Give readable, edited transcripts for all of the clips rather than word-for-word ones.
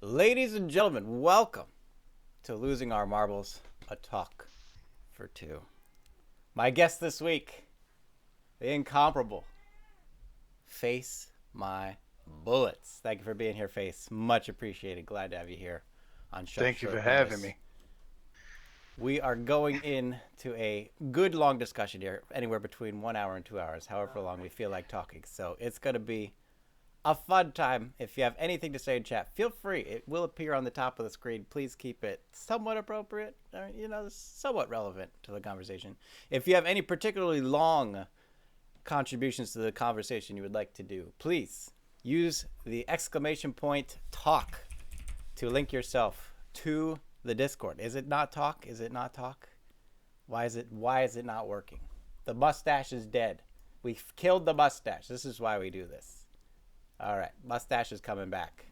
Ladies and gentlemen, welcome to Losing Our Marbles, a talk for two. My guest this week, the incomparable Face My Bullets. Thank you for being here, Face. Much appreciated. Glad to have you here on such Thank you for short having notice. me. We are going into a good long discussion here, anywhere between 1 hour and 2 hours, however long we feel like talking. So it's going to be a fun time. If you have anything to say in chat, feel free. It will appear on the top of the screen. Please keep it somewhat appropriate, somewhat relevant to the conversation. If you have any particularly long contributions to the conversation you would like to do, please use the exclamation point talk to link yourself to the Discord. Is it not talk? Is it not talk? Why is it not working? The mustache is dead. We've killed the mustache. This is why we do this. All right, mustache is coming back.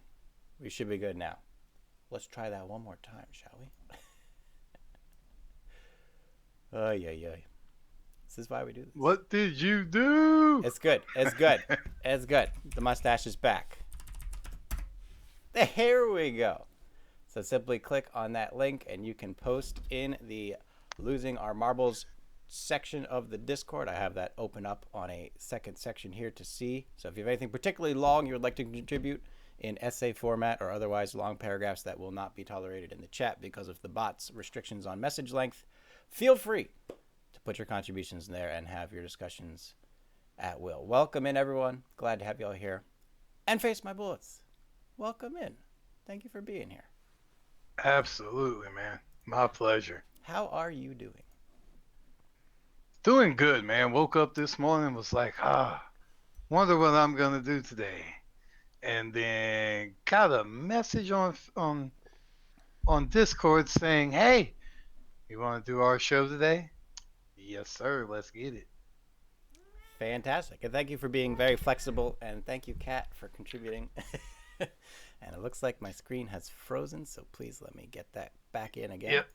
We should be good now. Let's try that one more time, shall we? Ay, ay, ay. This is why we do this. What did you do? It's good. It's good. It's good. The mustache is back. There we go. So simply click on that link and you can post in the Losing Our Marbles section of the Discord. I have that open up on a second section here to see. So if you have anything particularly long you would like to contribute in essay format or otherwise long paragraphs that will not be tolerated in the chat because of the bot's restrictions on message length, feel free to put your contributions in there and have your discussions at will. Welcome in, everyone. Glad to have you all here. And Face My Bullets, welcome in. Thank you for being here. Absolutely, man. My pleasure. How are you doing? Doing good, man. Woke up this morning and was like, wonder what I'm gonna do today. And then got a message on Discord saying, "Hey, you want to do our show today?" Yes, sir. Let's get it. Fantastic. And thank you for being very flexible. And thank you, Kat, for contributing. And it looks like my screen has frozen, so please let me get that back in again. Yep,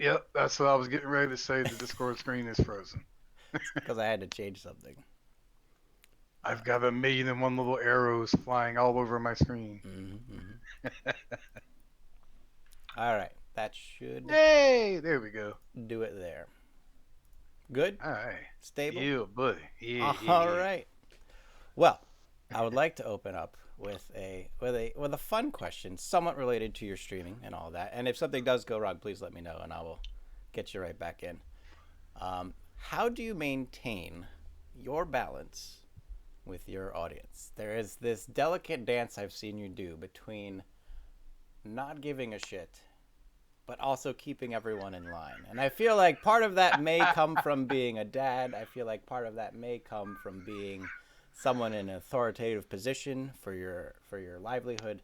yep. That's what I was getting ready to say. The Discord screen is frozen. Because I had to change something. I've got a million and one little arrows flying all over my screen. All right. That should Hey, there we go. do it there. Good? All right. Stable? Yeah, buddy. Yeah, yeah, All yeah. right. Well, I would like to open up with a fun question, somewhat related to your streaming and all that. And if something does go wrong, please let me know, and I will get you right back in. How do you maintain your balance with your audience? There is this delicate dance I've seen you do between not giving a shit but also keeping everyone in line. And I feel like part of that may come from being a dad. I feel like part of that may come from being someone in an authoritative position for your livelihood.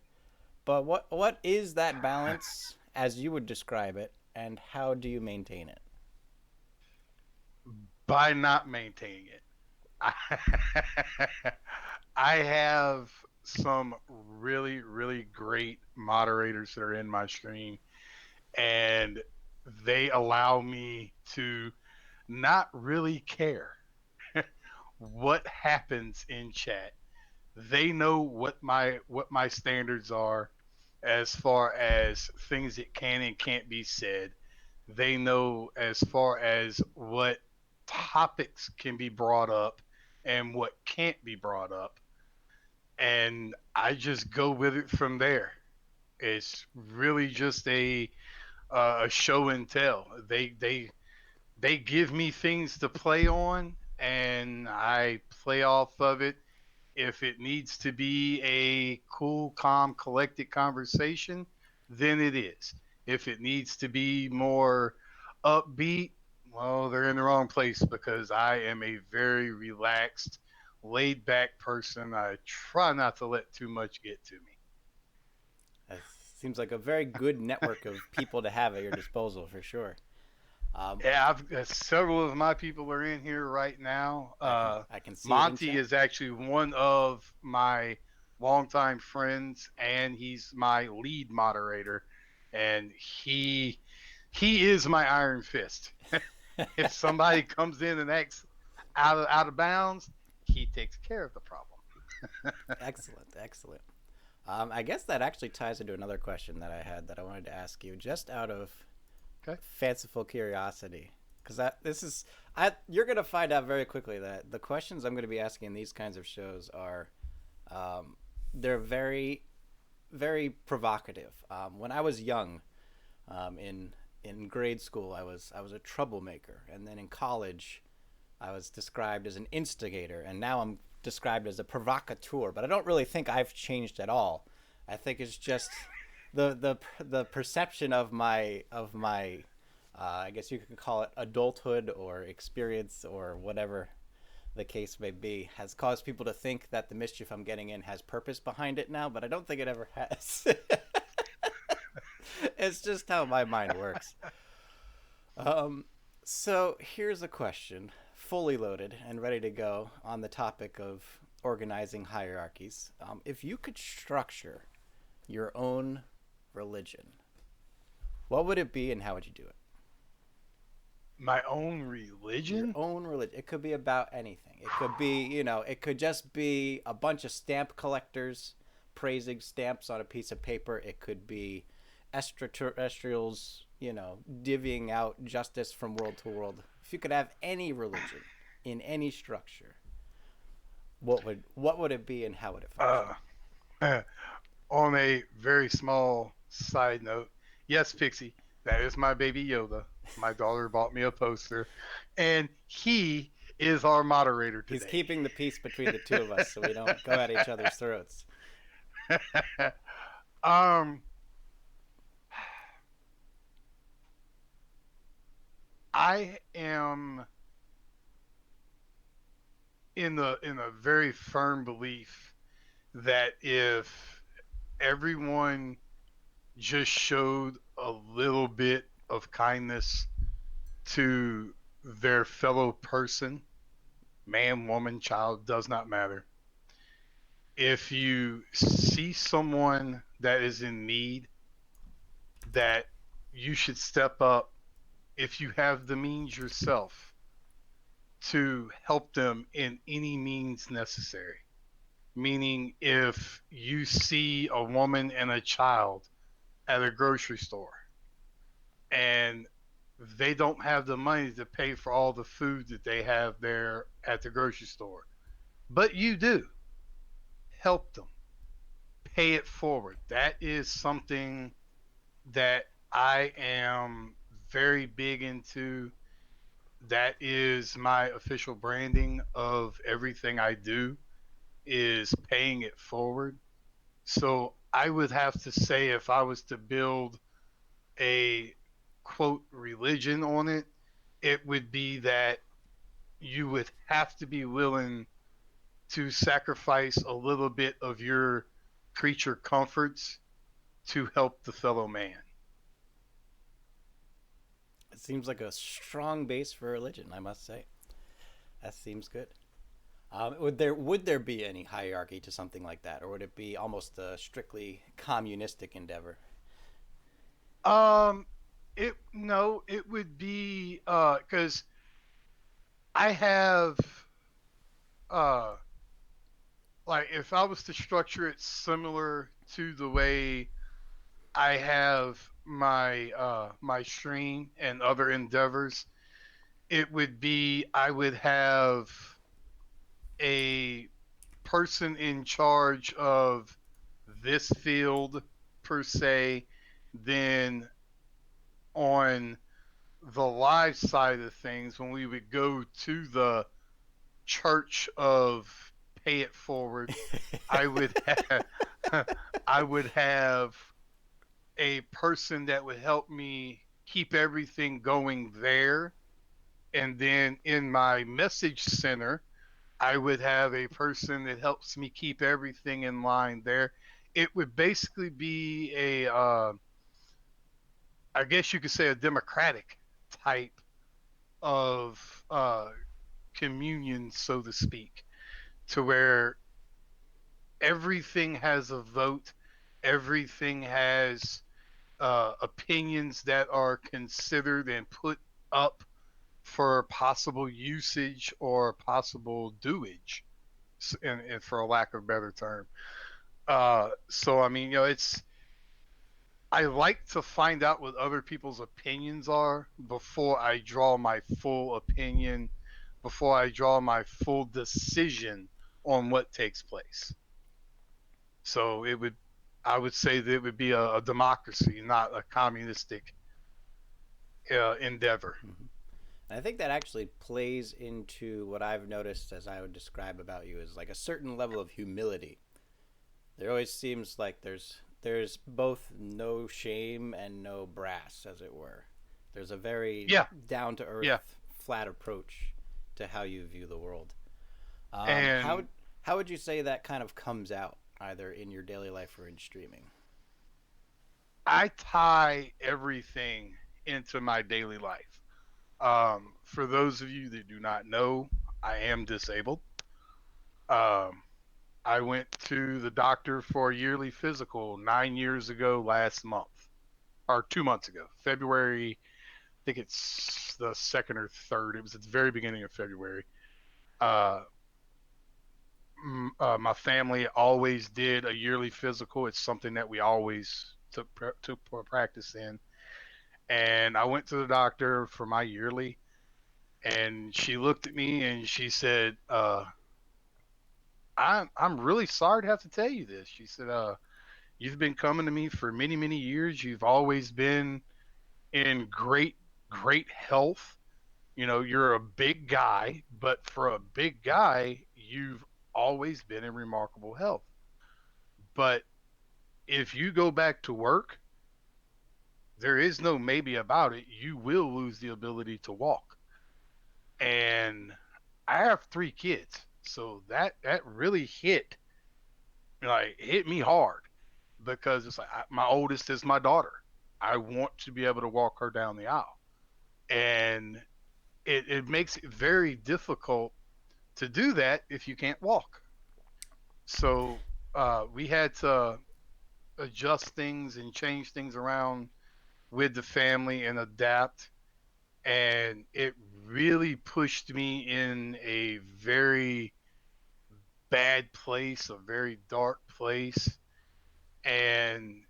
But what is that balance as you would describe it, and how do you maintain it? By not maintaining it. I have some really, really great moderators that are in my stream, and they allow me to not really care what happens in chat. They know what my standards are as far as things that can and can't be said. They know as far as what topics can be brought up and what can't be brought up. And I just go with it from there. It's really just a show and tell. They give me things to play on, and I play off of it. If it needs to be a cool, calm, collected conversation, then it is. If it needs to be more upbeat, well, they're in the wrong place because I am a very relaxed, laid back person. I try not to let too much get to me. It seems like a very good network of people to have at your disposal for sure. Um, Yeah, I've several of my people are in here right now. I can see it in Monty chat. is actually one of my longtime friends, and he's my lead moderator, and he is my iron fist. If somebody comes in and acts out of bounds, he takes care of the problem. Excellent, excellent. I guess that actually ties into another question that I had that I wanted to ask you, just out of Okay. fanciful curiosity, because this is you're gonna find out very quickly that the questions I'm gonna be asking in these kinds of shows are, um, they're very provocative. When I was young, in grade school, I was a troublemaker, and then in college, I was described as an instigator, and now I'm described as a provocateur. But I don't really think I've changed at all. I think it's just the perception of my I guess you could call it adulthood or experience or whatever the case may be has caused people to think that the mischief I'm getting in has purpose behind it now, but I don't think it ever has. It's just how my mind works. Um, so here's a question, fully loaded and ready to go on the topic of organizing hierarchies. If you could structure your own religion, what would it be and how would you do it? My own Your religion? own religion. It could be about anything. It could be, it could just be a bunch of stamp collectors praising stamps on a piece of paper. It could be extraterrestrials, divvying out justice from world to world. If you could have any religion in any structure, what would it be and how would it function? Uh, on a very small side note, yes, Pixie, that is my baby Yoda. My daughter bought me a poster, and he is our moderator He's today. keeping the peace between the two of us so we don't go at each other's throats. um, I am in a very firm belief that if everyone just showed a little bit of kindness to their fellow person, man, woman, child, does not matter. If you see someone that is in need, that you should step up if you have the means yourself to help them in any means necessary. Meaning, if you see a woman and a child at a grocery store and they don't have the money to pay for all the food that they have there at the grocery store, but you do, help them, pay it forward. That is something that I am very big into. That is my official branding of everything I do is paying it forward. So I would have to say if I was to build a quote religion on it, it would be that you would have to be willing to sacrifice a little bit of your creature comforts to help the fellow man. It seems like a strong base for religion, I must say. That seems good. Would there be any hierarchy to something like that, or would it be almost a strictly communistic endeavor? Um, it no, it would be because I have uh like if I was to structure it similar to the way I have my stream and other endeavors, it would be I would have a person in charge of this field per se, then on the live side of things, when we would go to the church of pay it forward, I would have I would have a person that would help me keep everything going there. And then in my message center, I would have a person that helps me keep everything in line there. It would basically be I guess you could say, a democratic type of communion, so to speak, to where everything has a vote, everything has opinions that are considered and put up for possible usage or possible doage, and for a lack of a better term. So I mean, it's I like to find out what other people's opinions are before I draw my full opinion, before I draw my full decision on what takes place. So I would say that it would be a democracy, not a communistic endeavor. Mm-hmm. And I think that actually plays into what I've noticed as I would describe about you as like a certain level of humility. There always seems like there's both no shame and no brass, as it were. There's a very Yeah, down to yeah, earth, flat approach to how you view the world. Um, how and how would you say that kind of comes out either in your daily life or in streaming? I tie everything into my daily life. For those of you that do not know, I am disabled. Um, I went to the doctor for a yearly physical 9 years ago last month, or 2 months ago, February. I think it's the second or third. It was at the very beginning of February. Uh, my family always did a yearly physical. It's something that we always took practice in. And I went to the doctor for my yearly, and she looked at me and she said, I'm really sorry to have to tell you this." She said, "You've been coming to me for many, many years. You've always been in great health. You're a big guy, but for a big guy, you've always been in remarkable health. But if you go back to work, there is no maybe about it. You will lose the ability to walk." And I have 3 kids, so that really hit me hard, because it's like my oldest is my daughter. I want to be able to walk her down the aisle, and it makes it very difficult to do that if you can't walk. So we had to adjust things and change things around with the family and adapt. And it really pushed me in a very bad place, a very dark place. And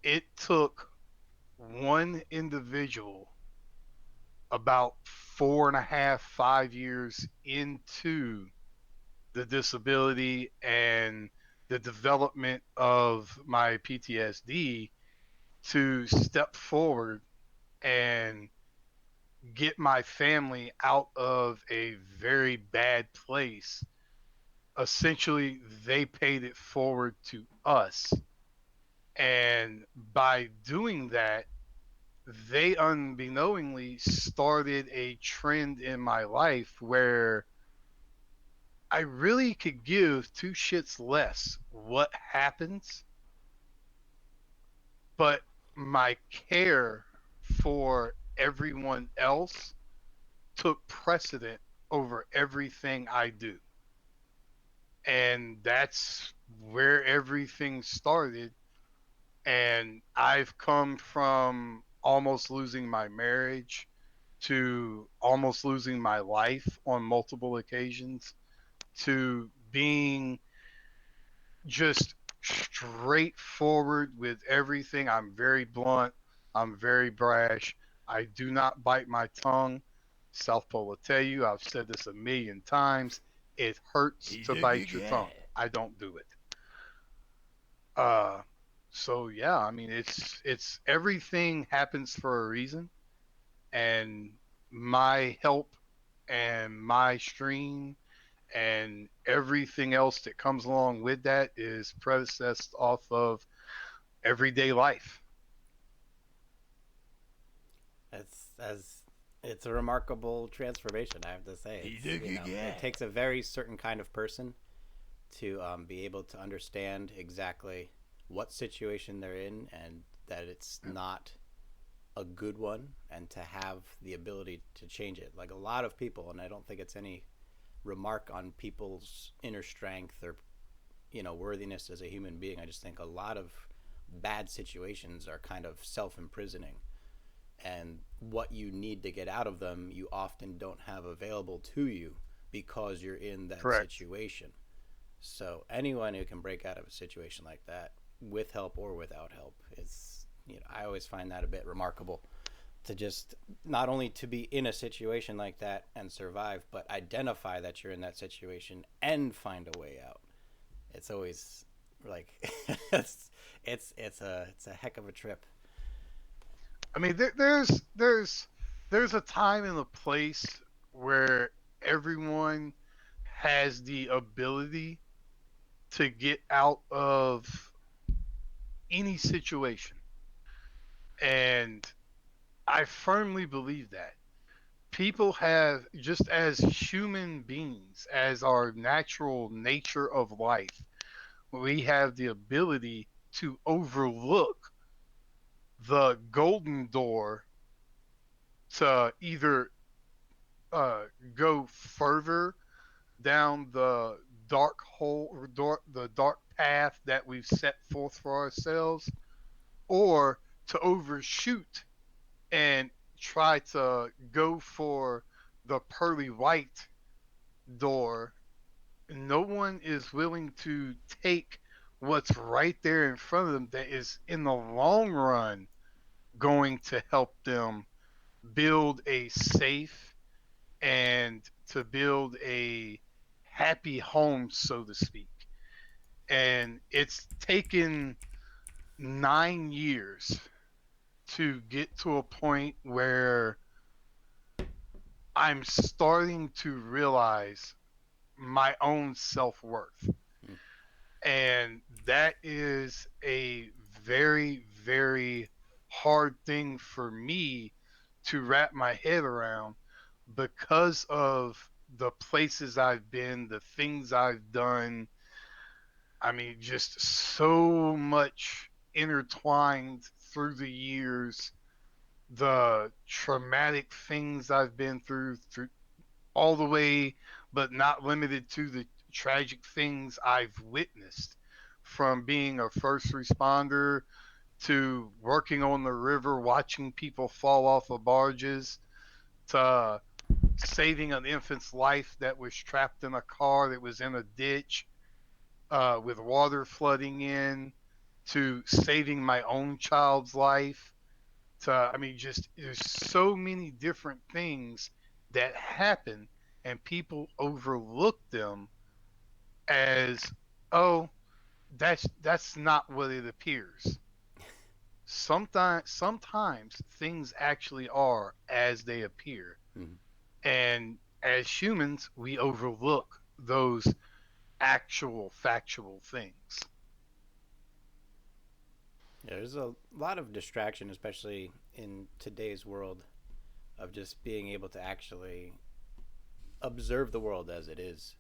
it took one individual about 4.5, 5 years into the disability and the development of my PTSD to step forward and get my family out of a very bad place. Essentially, they paid it forward to us. And by doing that, they unbeknowingly started a trend in my life where I really could give two shits less what happens, but my care for everyone else took precedent over everything I do. And that's where everything started. And I've come from almost losing my marriage to almost losing my life on multiple occasions to being just straightforward with everything. I'm very blunt. I'm very brash. I do not bite my tongue. Southpaw will tell you, I've said this a million times. It hurts He's to a bite good your guy. tongue. I don't do it. Uh, so yeah, I mean, it's everything happens for a reason, and my help and my stream and everything else that comes along with that is predecessed off of everyday life. As it's a remarkable transformation, I have to say. He's It's a good it guy. takes a very certain kind of person to be able to understand exactly what situation they're in and that it's not a good one, and to have the ability to change it. Like a lot of people, and I don't think it's any remark on people's inner strength or worthiness as a human being. I just think a lot of bad situations are kind of self-imprisoning, and what you need to get out of them you often don't have available to you because you're in that Correct. situation. So anyone who can break out of a situation like that with help or without help is, I always find that a bit remarkable, to just not only to be in a situation like that and survive, but identify that you're in that situation and find a way out. It's always like it's a heck of a trip. I mean, there's a time and a place where everyone has the ability to get out of any situation, and I firmly believe that people have, just as human beings, as our natural nature of life, we have the ability to overlook the golden door to either uh, go further down the dark hole or the dark path that we've set forth for ourselves, or to overshoot and try to go for the pearly white door. No one is willing to take what's right there in front of them that is in the long run going to help them build a safe and to build a happy home, so to speak. And it's taken 9 years to get to a point where I'm starting to realize my own self worth. Mm. And that is a very, very hard thing for me to wrap my head around because of the places I've been, the things I've done. I mean, just so much intertwined through the years, the traumatic things I've been through all the way, but not limited to the tragic things I've witnessed, from being a first responder to working on the river, watching people fall off of barges, to saving an infant's life that was trapped in a car that was in a ditch with water flooding in, to saving my own child's life. To, I mean, just there's so many different things that happen, and people overlook them as, oh, that's not what it appears. Sometimes things actually are as they appear, Mm. and as humans, we overlook those actual factual things. Yeah, there's a lot of distraction, especially in today's world, of just being able to actually observe the world as it is.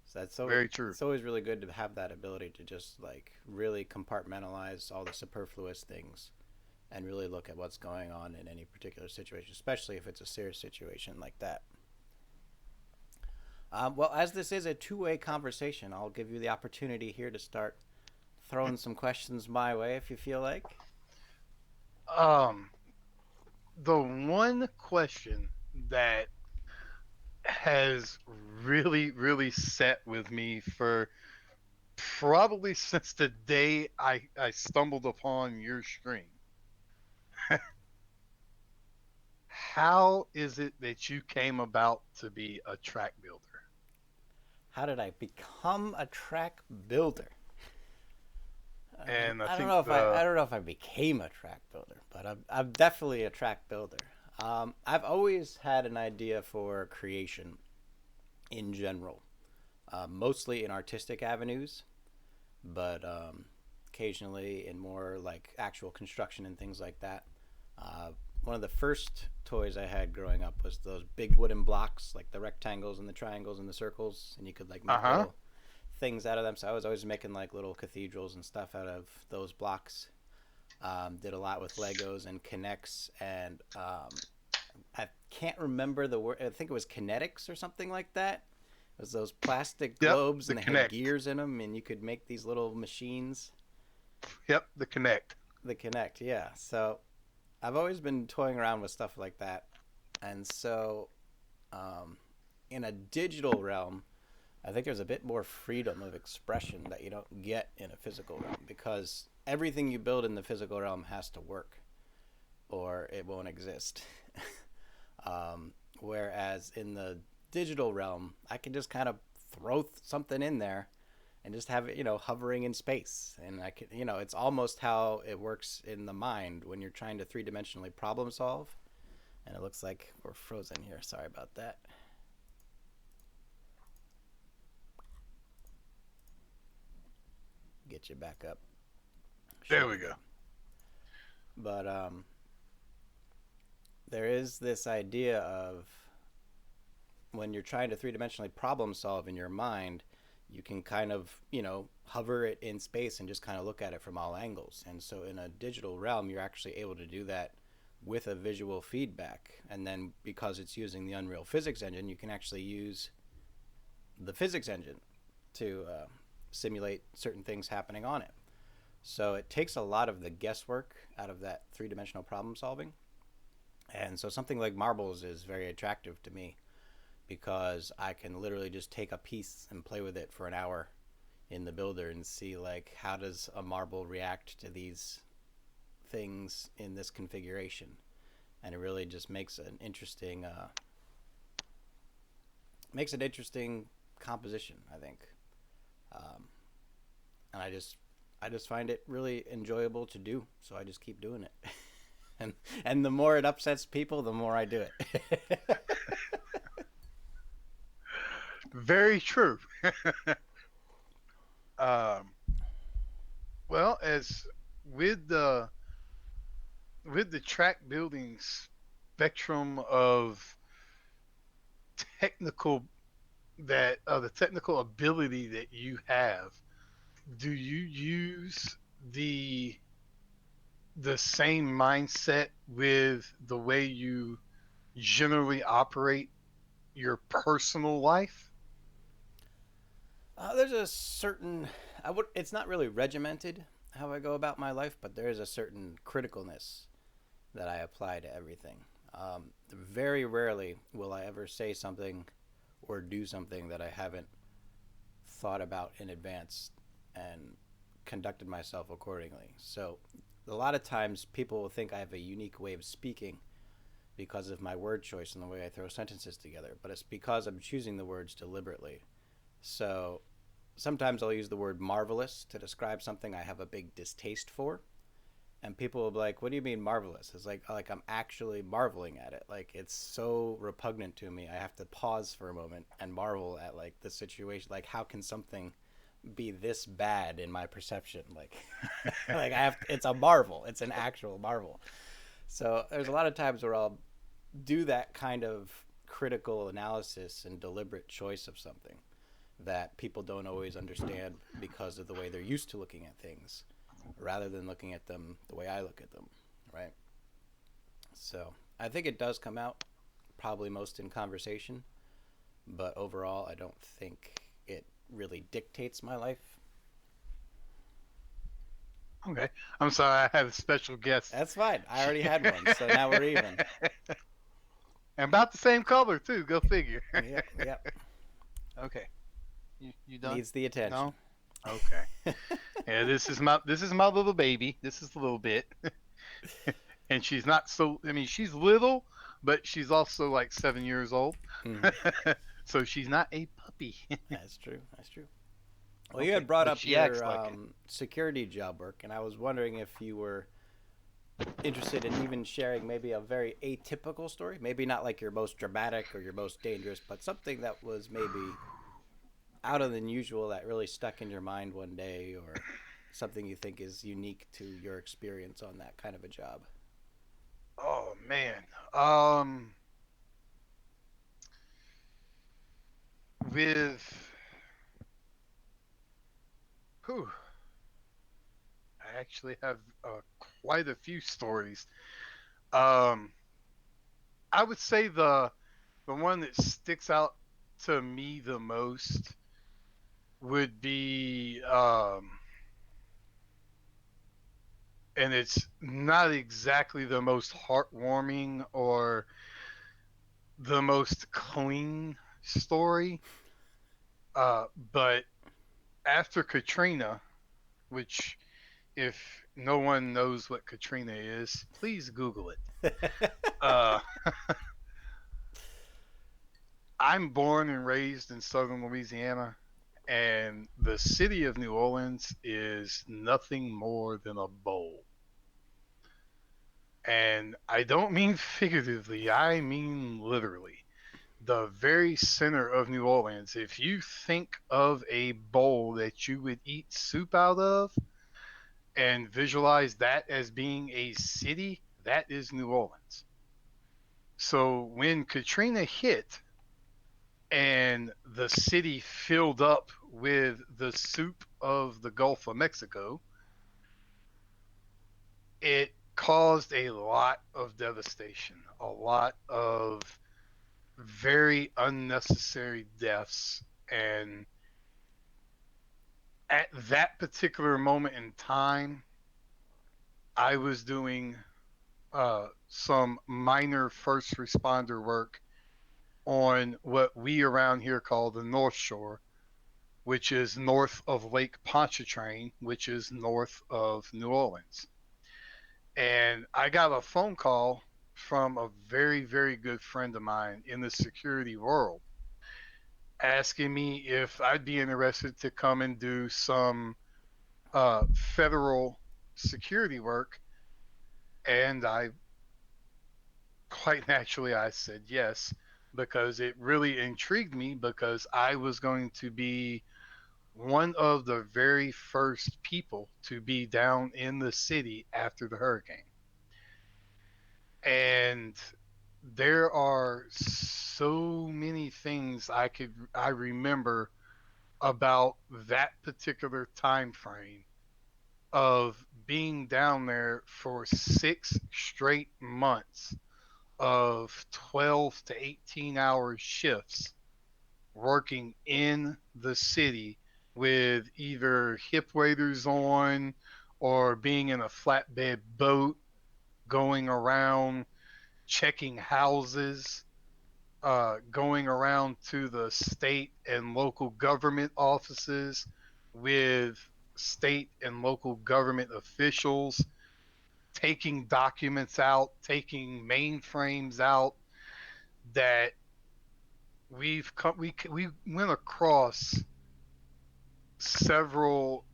So Very true. it's always really good to have that ability to just like really compartmentalize all the superfluous things and really look at what's going on in any particular situation, especially if it's a serious situation like that. Well, as this is a two-way conversation, I'll give you the opportunity here to start throwing some questions my way if you feel like. Um, the one question that has really, really set with me for probably since the day I stumbled upon your stream. How is it that you came about to be a track builder? How did I become a track builder? And I I don't think know if I the don't know if I became a track builder, but I'm definitely a track builder. I've always had an idea for creation in general, mostly in artistic avenues, but occasionally in more like actual construction and things like that. Uh, One of the first toys I had growing up was those big wooden blocks, like the rectangles and the triangles and the circles, and you could like uh make huh. little things out of them. So I was always making like little cathedrals and stuff out of those blocks. Did a lot with Legos and Connects, and I can't remember the word. I think it was kinetics or something like that. It was those plastic Yep, globes, the and they had connect. gears in them, and you could make these little machines. Yep, the connect. The Connect, yeah. So I've always been toying around with stuff like that, and so um, in a digital realm, I think there's a bit more freedom of expression that you don't get in a physical realm because everything you build in the physical realm has to work or it won't exist. Whereas in the digital realm, I can just kind of throw something in there and just have it, hovering in space. And I can, it's almost how it works in the mind when you're trying to three dimensionally problem solve. And it looks like we're frozen here. Sorry about that. Get you back up. There Should we be go. good. But there is this idea of when you're trying to three dimensionally problem solve in your mind, you can kind of, hover it in space and just kind of look at it from all angles. And so in a digital realm, you're actually able to do that with a visual feedback. And then because it's using the Unreal Physics engine, you can actually use the physics engine to simulate certain things happening on it. So it takes a lot of the guesswork out of that three dimensional problem solving. And so something like marbles is very attractive to me because I can literally just take a piece and play with it for an hour in the builder and see like how does a marble react to these things in this configuration, and it really just makes an interesting composition, I think. um, and I just find it really enjoyable to do, so I just keep doing it. And the more it upsets people, the more I do it. Very true. Um, well, as with the with the track building spectrum of technical the technical ability that you have, do you use the the same mindset with the way you generally operate your personal life? There's a certain, it's not really regimented how I go about my life, but there is a certain criticalness that I apply to everything. Very rarely will I ever say something or do something that I haven't thought about in advance and conducted myself accordingly. So a lot of times people will think I have a unique way of speaking because of my word choice and the way I throw sentences together, but it's because I'm choosing the words deliberately. So sometimes I'll use the word marvelous to describe something I have a big distaste for, and people will be like, "What do you mean marvelous?" It's like I'm actually marveling at it. Like it's so repugnant to me. I have to pause for a moment and marvel at like the situation. Like how can something be this bad in my perception? Like like I have it's a marvel. It's an actual marvel. So there's a lot of times where I'll do that kind of critical analysis and deliberate choice of something that people don't always understand because of the way they're used to looking at things rather than looking at them the way I look at them, right? So I think it does come out probably most in conversation, but overall, I don't think it really dictates my life. Okay. I'm sorry, I have a special guest. That's fine. I already had one, so now we're even. And about the same color too. Go figure. Yep, yep. Okay. You done? Needs the attention. No? Okay. Yeah, this is my little baby. This is a little bit. And she's not so I mean, she's little, but she's also like 7 years old. Mm-hmm. So she's not a puppy. That's true. That's true. Well, you Okay. had brought But up she acts your like it. security job work, and I was wondering if you were interested in even sharing maybe a very atypical story. Maybe not like your most dramatic or your most dangerous, but something that was maybe out of the usual that really stuck in your mind one day, or something you think is unique to your experience on that kind of a job. Oh man. Um with whew, I actually have quite a few stories. Um I would say the one that sticks out to me the most would be and it's not exactly the most heartwarming or the most clean story. But after Katrina, which if no one knows what Katrina is, please Google it. Uh, I'm born and raised in southern Louisiana, and the city of New Orleans is nothing more than a bowl. And I don't mean figuratively, I mean literally. The very center of New Orleans, if you think of a bowl that you would eat soup out of and visualize that as being a city, that is New Orleans. So when Katrina hit and the city filled up with the soup of the Gulf of Mexico, it caused a lot of devastation, a lot of very unnecessary deaths. And at that particular moment in time, I was doing some minor first responder work on what we around here call the North Shore, which is north of Lake Pontchartrain, which is north of New Orleans. And I got a phone call from a very, very good friend of mine in the security world asking me if I'd be interested to come and do some federal security work. And I quite naturally I said yes because it really intrigued me because I was going to be one of the very first people to be down in the city after the hurricane. And there are so many things I remember about that particular time frame of being down there for 6 straight months of 12 to 18-hour shifts working in the city with either hip waders on or being in a flatbed boat going around checking houses, going around to the state and local government offices with state and local government officials, taking documents out, taking mainframes out that we went across several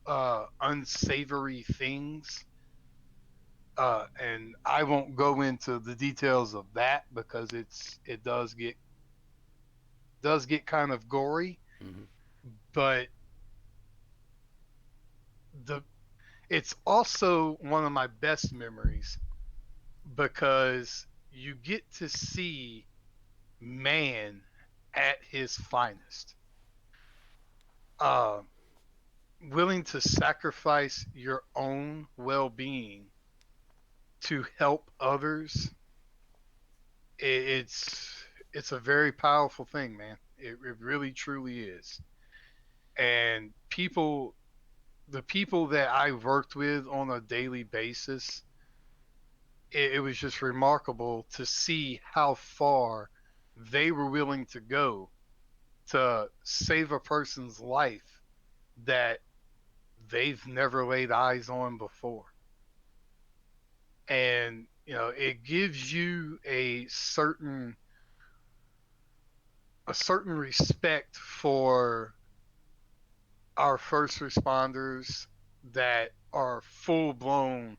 unsavory things. And I won't go into the details of that because it does get kind of gory, Hmm. but the it's also one of my best memories because you get to see man at his finest. Uh, Willing to sacrifice your own well-being to help others. It's a very powerful thing, man. It really truly is. And the people that I worked with on a daily basis, it was just remarkable to see how far they were willing to go to save a person's life that they've never laid eyes on before. And it gives you a certain respect for our first responders that are full blown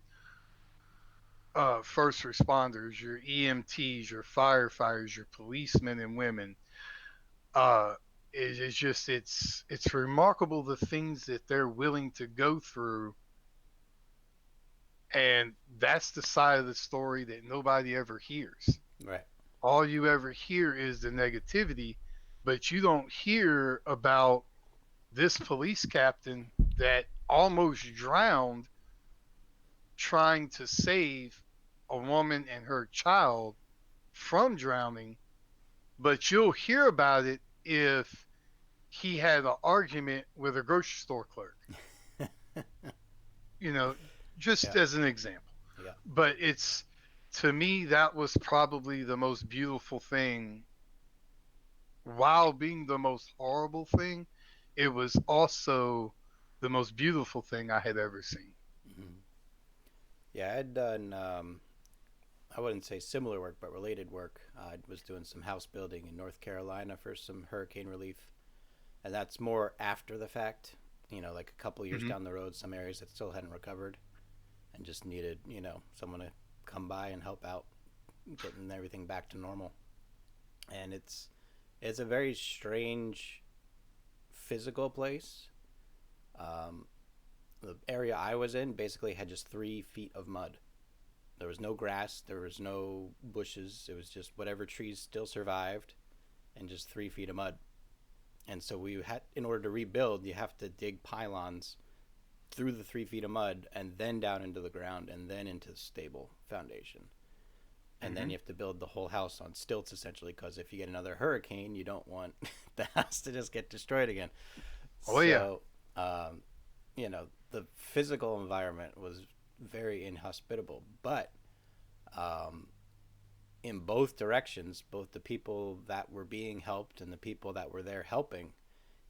first responders, your EMTs, your firefighters, your policemen and women. Uh, it's just it's remarkable the things that they're willing to go through, and that's the side of the story that nobody ever hears. Right. All you ever hear is the negativity, but you don't hear about this police captain that almost drowned trying to save a woman and her child from drowning, but you'll hear about it if he had an argument with a grocery store clerk, you know, just Yeah. as an example. Yeah. But to me, that was probably the most beautiful thing while being the most horrible thing. it was also the most beautiful thing I had ever seen. Hmm. Yeah, I'd done, I wouldn't say similar work, but related work. I was doing some house building in North Carolina for some hurricane relief. And that's more after the fact, like a couple years Hmm. down the road, some areas that still hadn't recovered and just needed, someone to come by and help out getting everything back to normal. And it's a very strange physical place. Um, the area I was in basically had just 3 feet of mud. There was no grass, there was no bushes. It was just whatever trees still survived, and just 3 feet of mud. And so we had, in order to rebuild, you have to dig pylons through the 3 feet of mud and then down into the ground and then into the stable foundation. And then Hmm. you have to build the whole house on stilts essentially, because if you get another hurricane, you don't want the house to just get destroyed again. Oh yeah. So, the physical environment was very inhospitable, but um, in both directions, both the people that were being helped and the people that were there helping,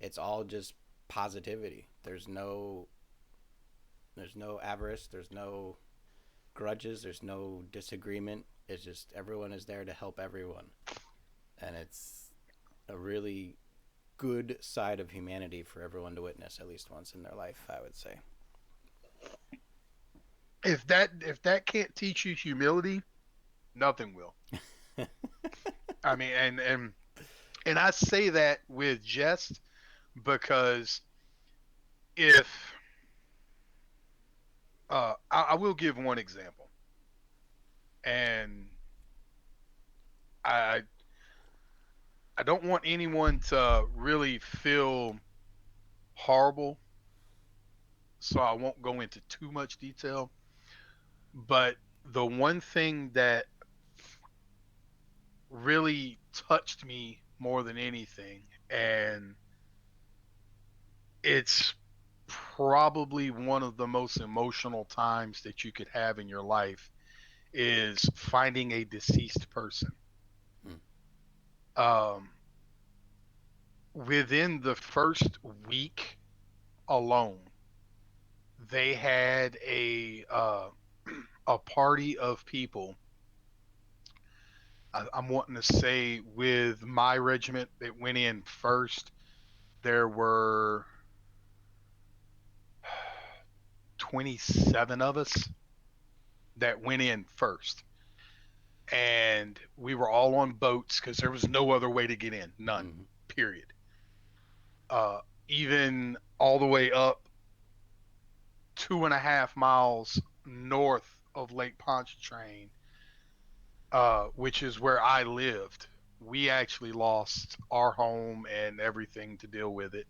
it's all just positivity. There's no avarice, there's no grudges, there's no disagreement. It's just everyone is there to help everyone. And it's a really good side of humanity for everyone to witness at least once in their life, I would say. If that can't teach you humility, nothing will. I mean, and I say that with jest because if I will give one example, and I I don't want anyone to really feel horrible, so I won't go into too much detail. But the one thing that really touched me more than anything, and it's probably one of the most emotional times that you could have in your life, is finding a deceased person. Hmm. Um, Within the first week alone, they had a party of people. I'm wanting to say with my regiment that went in first, there were 27 of us that went in first. And we were all on boats because there was no other way to get in. None, Mm-hmm. period. Uh, Even all the way up 2.5 miles north of Lake Pontchartrain, which is where I lived, we actually lost our home and everything to deal with it.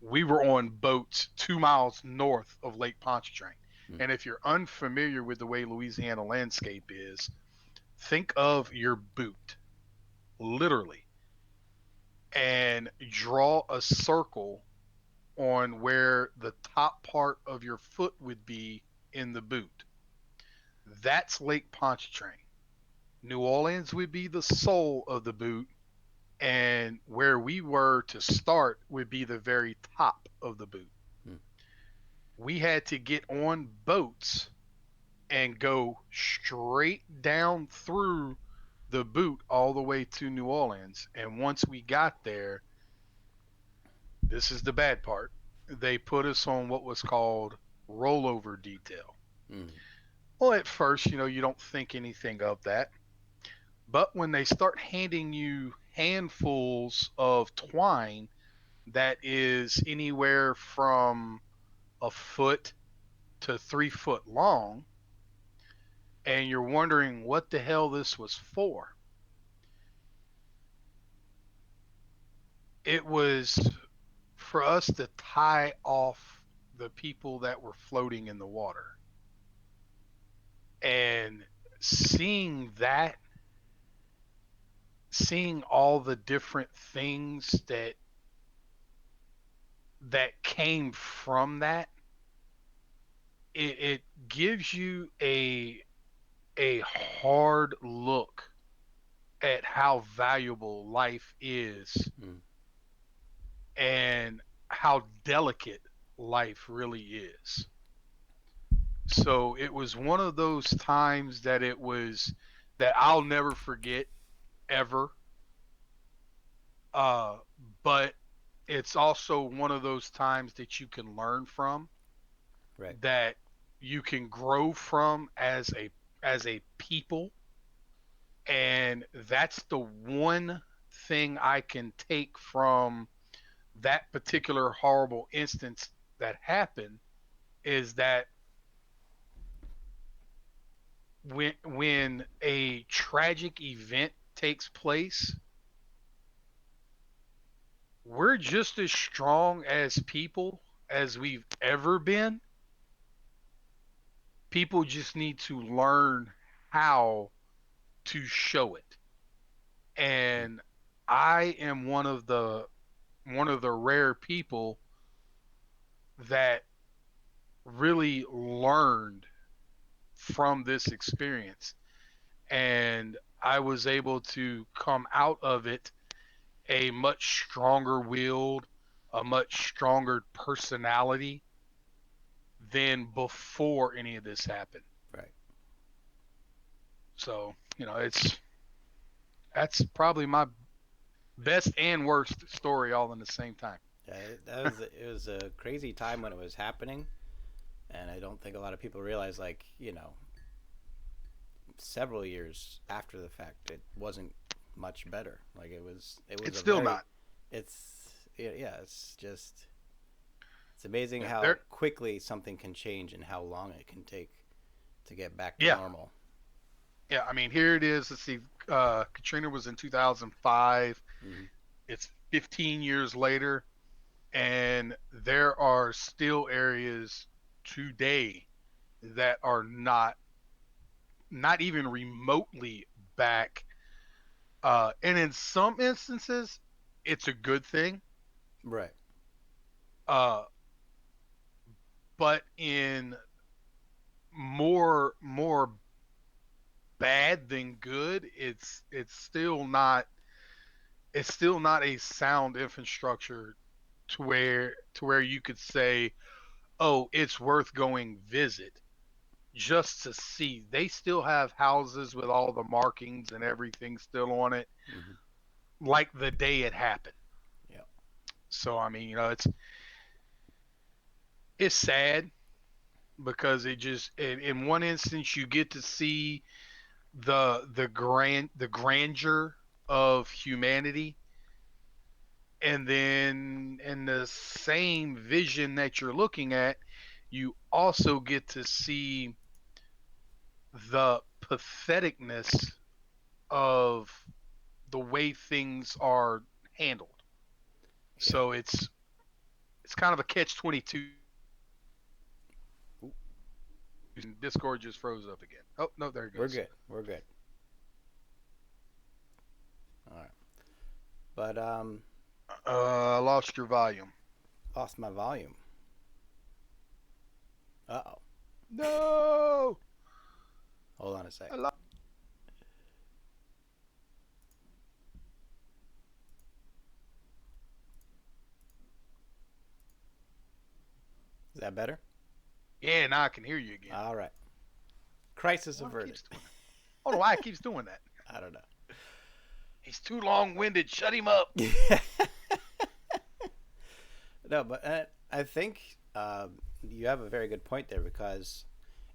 We were on boats 2 miles north of Lake Pontchartrain. Mm-hmm. And if you're unfamiliar with the way Louisiana landscape is, think of your boot, literally, and draw a circle on where the top part of your foot would be in the boot. That's Lake Pontchartrain. New Orleans would be the sole of the boot, and where we were to start would be the very top of the boot. We had to get on boats and go straight down through the boot all the way to New Orleans. And once we got there, this is the bad part. They put us on what was called rollover detail. Mm-hmm. Well, at first, you don't think anything of that. But when they start handing you handfuls of twine that is anywhere from a foot to 3 foot long, and you're wondering what the hell this was for, it was for us to tie off the people that were floating in the water. And seeing that, seeing all the different things that came from that, it gives you a hard look at how valuable life is, Mm-hmm. and how delicate life really is. So it was one of those times that I'll never forget ever. Uh, but it's also one of those times that you can learn from, Right. that you can grow from as a people, and that's the one thing I can take from that particular horrible instance that happened, is that when a tragic event takes place, we're just as strong as people as we've ever been. People just need to learn how to show it. Mm. And I am one of the rare people that really learned from this experience, and I was able to come out of it a much stronger willed, a much stronger personality than before any of this happened. Right. So, it's that's probably my best and worst story all in the same time. Yeah, it was a crazy time when it was happening, and I don't think a lot of people realize, like, several years after the fact, it wasn't much better. Like, it was It's a still very, not. yeah, it's just, it's amazing Yeah, how quickly something can change and how long it can take to get back to yeah, normal. yeah. I mean, here it is. Let's see. Katrina was in 2005. Hmm. It's 15 years later, and there are still areas today that are not even remotely back. And in some instances, it's a good thing. Right. Uh, but in more bad than good, it's still not a sound infrastructure to where you could say, oh, it's worth going visit just to see. They still have houses with all the markings and everything still on it, Hmm. like the day it happened. Yeah. So I mean, it's sad because in one instance you get to see the grandeur of humanity, and then in the same vision that you're looking at, you also get to see the patheticness of the way things are handled. Yeah. So it's kind of a catch 22. Ooh, And Discord just froze up again. Oh no, there it we're goes. good. We're good. All right. But I lost your volume. lost my volume. Uh oh. No, Hold on a sec. I lost. Is that better? Yeah, now I can hear you again. All right. Crisis Why it averted. keeps doing that? I don't know why it keeps doing that. I don't He's too long-winded. Shut him up. know. No, but I think you have a very good point there, because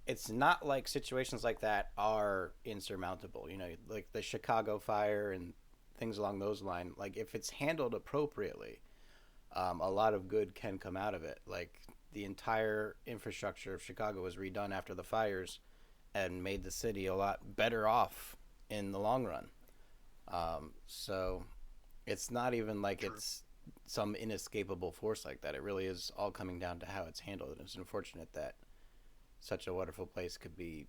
it's not like situations like that are insurmountable. Like the Chicago fire and things along those lines. Like, if it's handled appropriately, a lot of good can come out of it. Like, the entire infrastructure of Chicago was redone after the fires and made the city a lot better off in the long run. So it's not even like True. it's some inescapable force like that. It really is all coming down to how it's handled. And it's unfortunate that such a wonderful place could be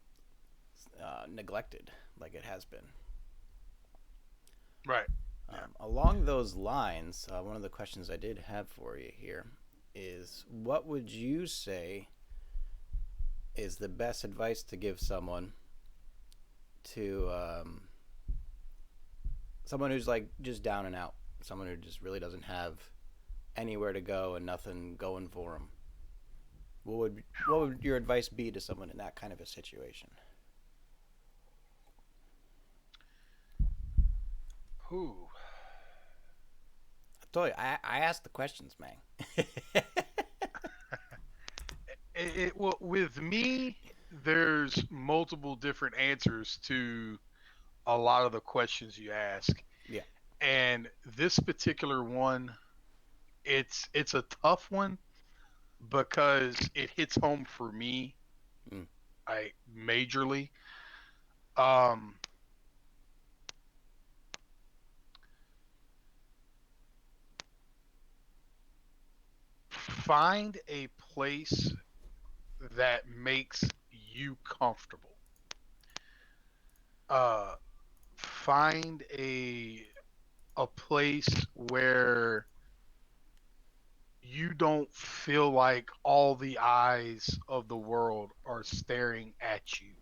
neglected like it has been. Right. Yeah. Along those lines, one of the questions I did have for you here is, what would you say is the best advice to give to someone who's like just down and out, someone who just really doesn't have anywhere to go and nothing going for them. What would your advice be to someone in that kind of a situation? Who? I told you, I asked the questions, man. Well, with me, there's multiple different answers to a lot of the questions you ask, Yeah. and this particular one, it's a tough one because it hits home for me, Mm. I majorly. Um, find a place that makes you comfortable. Uh, find a place where you don't feel like all the eyes of the world are staring at you,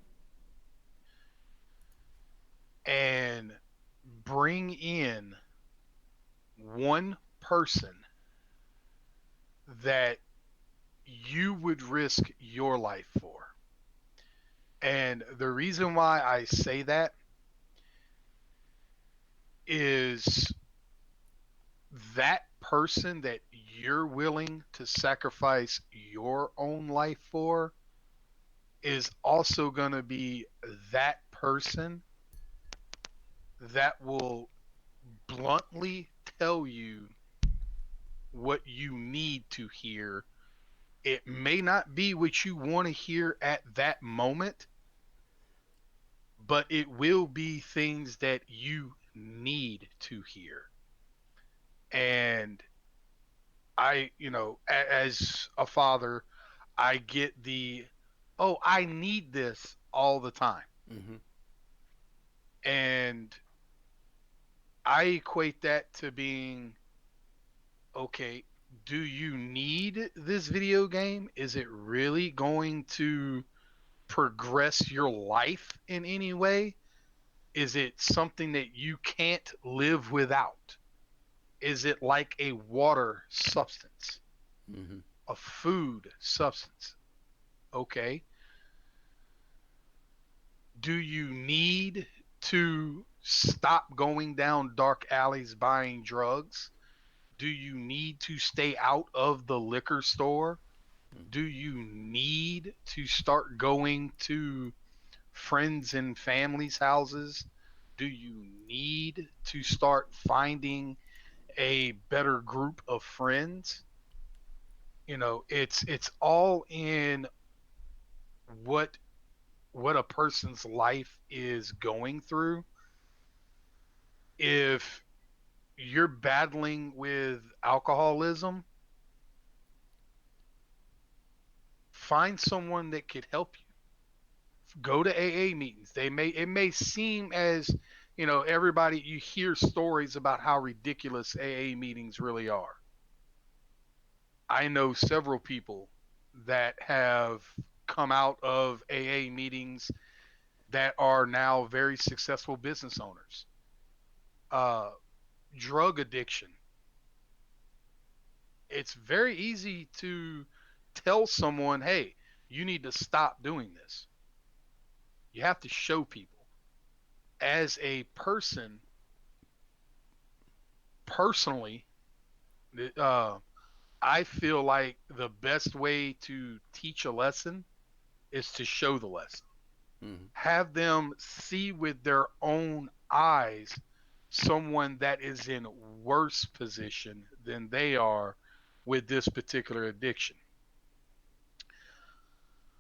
and bring in one person that you would risk your life for. And the reason why I say that is that person that you're willing to sacrifice your own life for is also going to be that person that will bluntly tell you what you need to hear. It may not be what you want to hear at that moment, but it will be things that you need to hear. And as a father, I get oh, I need this all the time. Mm-hmm. And I equate that to being, okay, do you need this video game? Is it really going to progress your life in any way? Is it something that you can't live without? Is it like a water substance, Mm-hmm. a food substance? Okay. Do you need to stop going down dark alleys buying drugs? Do you need to stay out of the liquor store? Mm-hmm. Do you need to start going to friends and families' houses? Do you need to start finding a better group of friends? It's all in what what a person's life is going through. If you're battling with alcoholism, find someone that could help you. Go to AA meetings. It may seem as, everybody, you hear stories about how ridiculous AA meetings really are. I know several people that have come out of AA meetings that are now very successful business owners. Uh, drug addiction. It's very easy to tell someone, hey, you need to stop doing this. You have to show people. As a person, personally, uh, I feel like the best way to teach a lesson is to show the lesson. Mm-hmm. Have them see with their own eyes someone that is in worse position than they are with this particular addiction.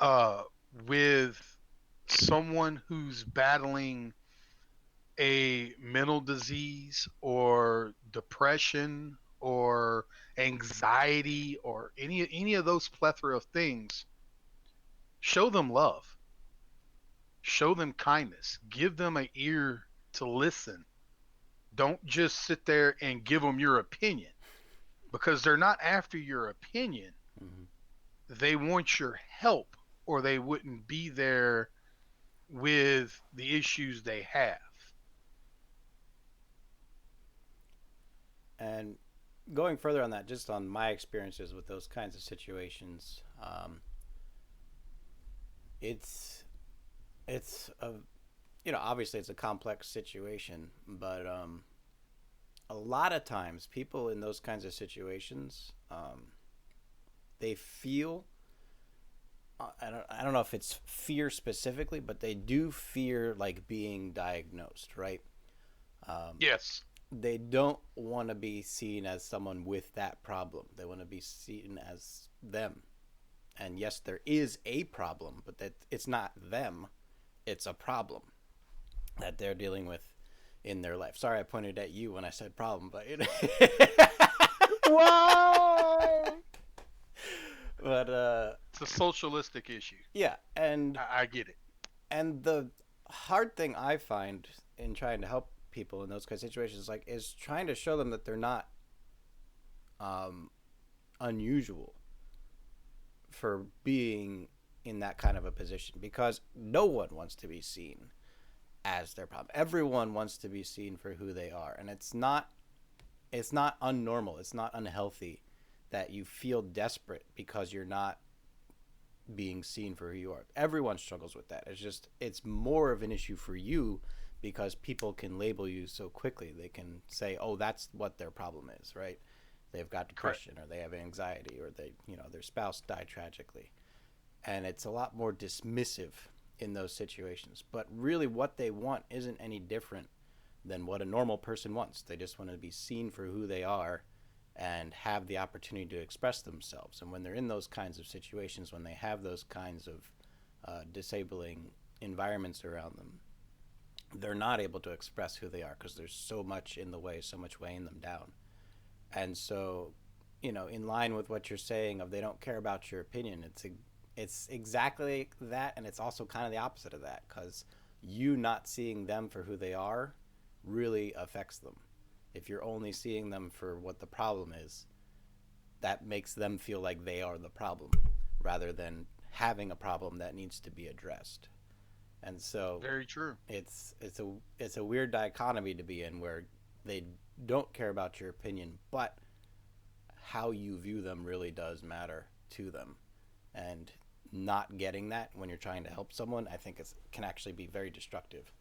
Uh, with someone who's battling a mental disease or depression or anxiety or any of those plethora of things, show them love, show them kindness, give them an ear to listen. Don't just sit there and give them your opinion, because they're not after your opinion. Mm-hmm. They want your help, or they wouldn't be there with the issues they have. And going further on that, just on my experiences with those kinds of situations, it's it's a obviously it's a complex situation, but a lot of times people in those kinds of situations, they feel I don't know if it's fear specifically, but they do fear like being diagnosed, right? Um, Yes, they don't want to be seen as someone with that problem. They want to be seen as them. And yes, there is a problem, but that it's not them. It's a problem that they're dealing with in their life. Sorry, I pointed at you when I said problem, but why? but It's a socialistic issue. yeah, I get it. the hard thing I find in trying to help people in those kind of situations like is trying to show them that they're not um, unusual for being in that kind of a position because no one wants to be seen as their problem. Everyone wants to be seen for who they are, and it's not unnormal. It's not unhealthy that you feel desperate because you're not being seen for who you are. Everyone struggles with that. It's more of an issue for you because people can label you so quickly. They can say, "Oh, that's what their problem is," right? They've got Correct. depression or they have anxiety or their spouse died tragically. And it's a lot more dismissive in those situations. But really what they want isn't any different than what a normal person wants. They just want to be seen for who they are and have the opportunity to express themselves. And when they're in those kinds of situations, when they have those kinds of disabling environments around them, they're not able to express who they are because there's so much in the way, so much weighing them down. And so, in line with what you're saying of they don't care about your opinion, it's exactly that, and it's also kind of the opposite of that because you not seeing them for who they are really affects them. If you're only seeing them for what the problem is, that makes them feel like they are the problem rather than having a problem that needs to be addressed. And so Very true. it's a weird dichotomy to be in where they don't care about your opinion, but how you view them really does matter to them. And not getting that when you're trying to help someone, I think can actually be very destructive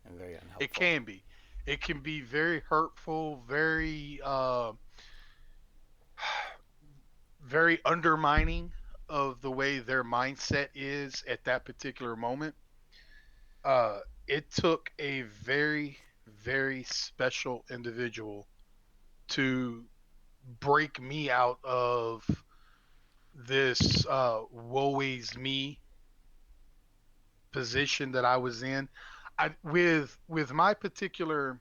and very It unhelpful. can be. It can be very hurtful, very very undermining of the way their mindset is at that particular moment. Uh, it took a very, very special individual to break me out of this woe is me position that I was in. With my particular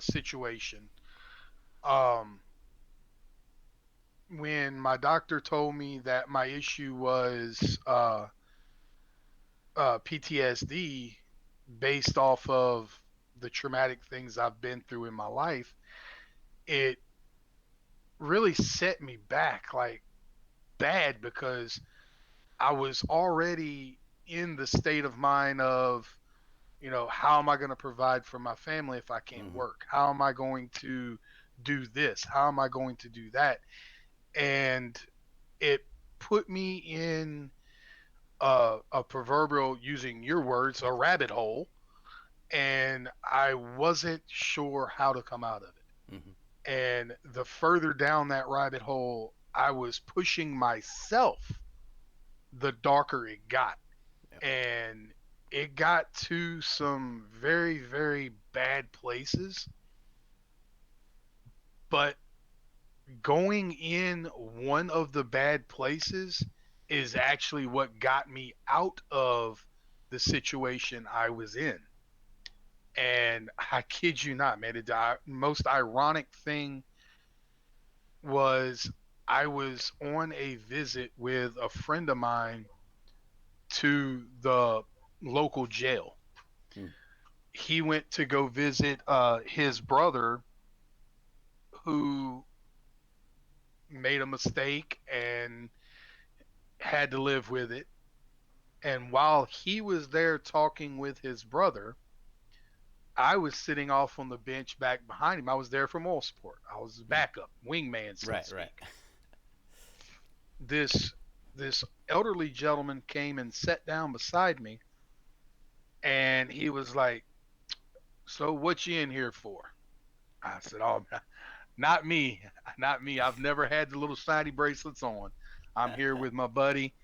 situation, um, when my doctor told me that my issue was PTSD based off of the traumatic things I've been through in my life, it really set me back like bad because I was already in the state of mind of, how am I going to provide for my family if I can't Mm-hmm. work? How am I going to do this? How am I going to do that? And it put me in a proverbial, using your words, a rabbit hole, and I wasn't sure how to come out of it. Mm-hmm. And the further down that rabbit hole I was pushing myself, the darker it got. Yep. And it got to some very, very bad places. But going in one of the bad places is actually what got me out of the situation I was in. And I kid you not, man, the most ironic thing was I was on a visit with a friend of mine to the local jail. Mm-hmm. He went to go visit his brother who made a mistake and had to live with it. And while he was there talking with his brother, I was sitting off on the bench back behind him. I was there for moral support. I was Mm. backup, wingman, so to Right, right. speak. This this elderly gentleman came and sat down beside me, and he was like, "So what you in here for?" I said, "Oh, not me, not me. I've never had the little shiny bracelets on. I'm here with my buddy.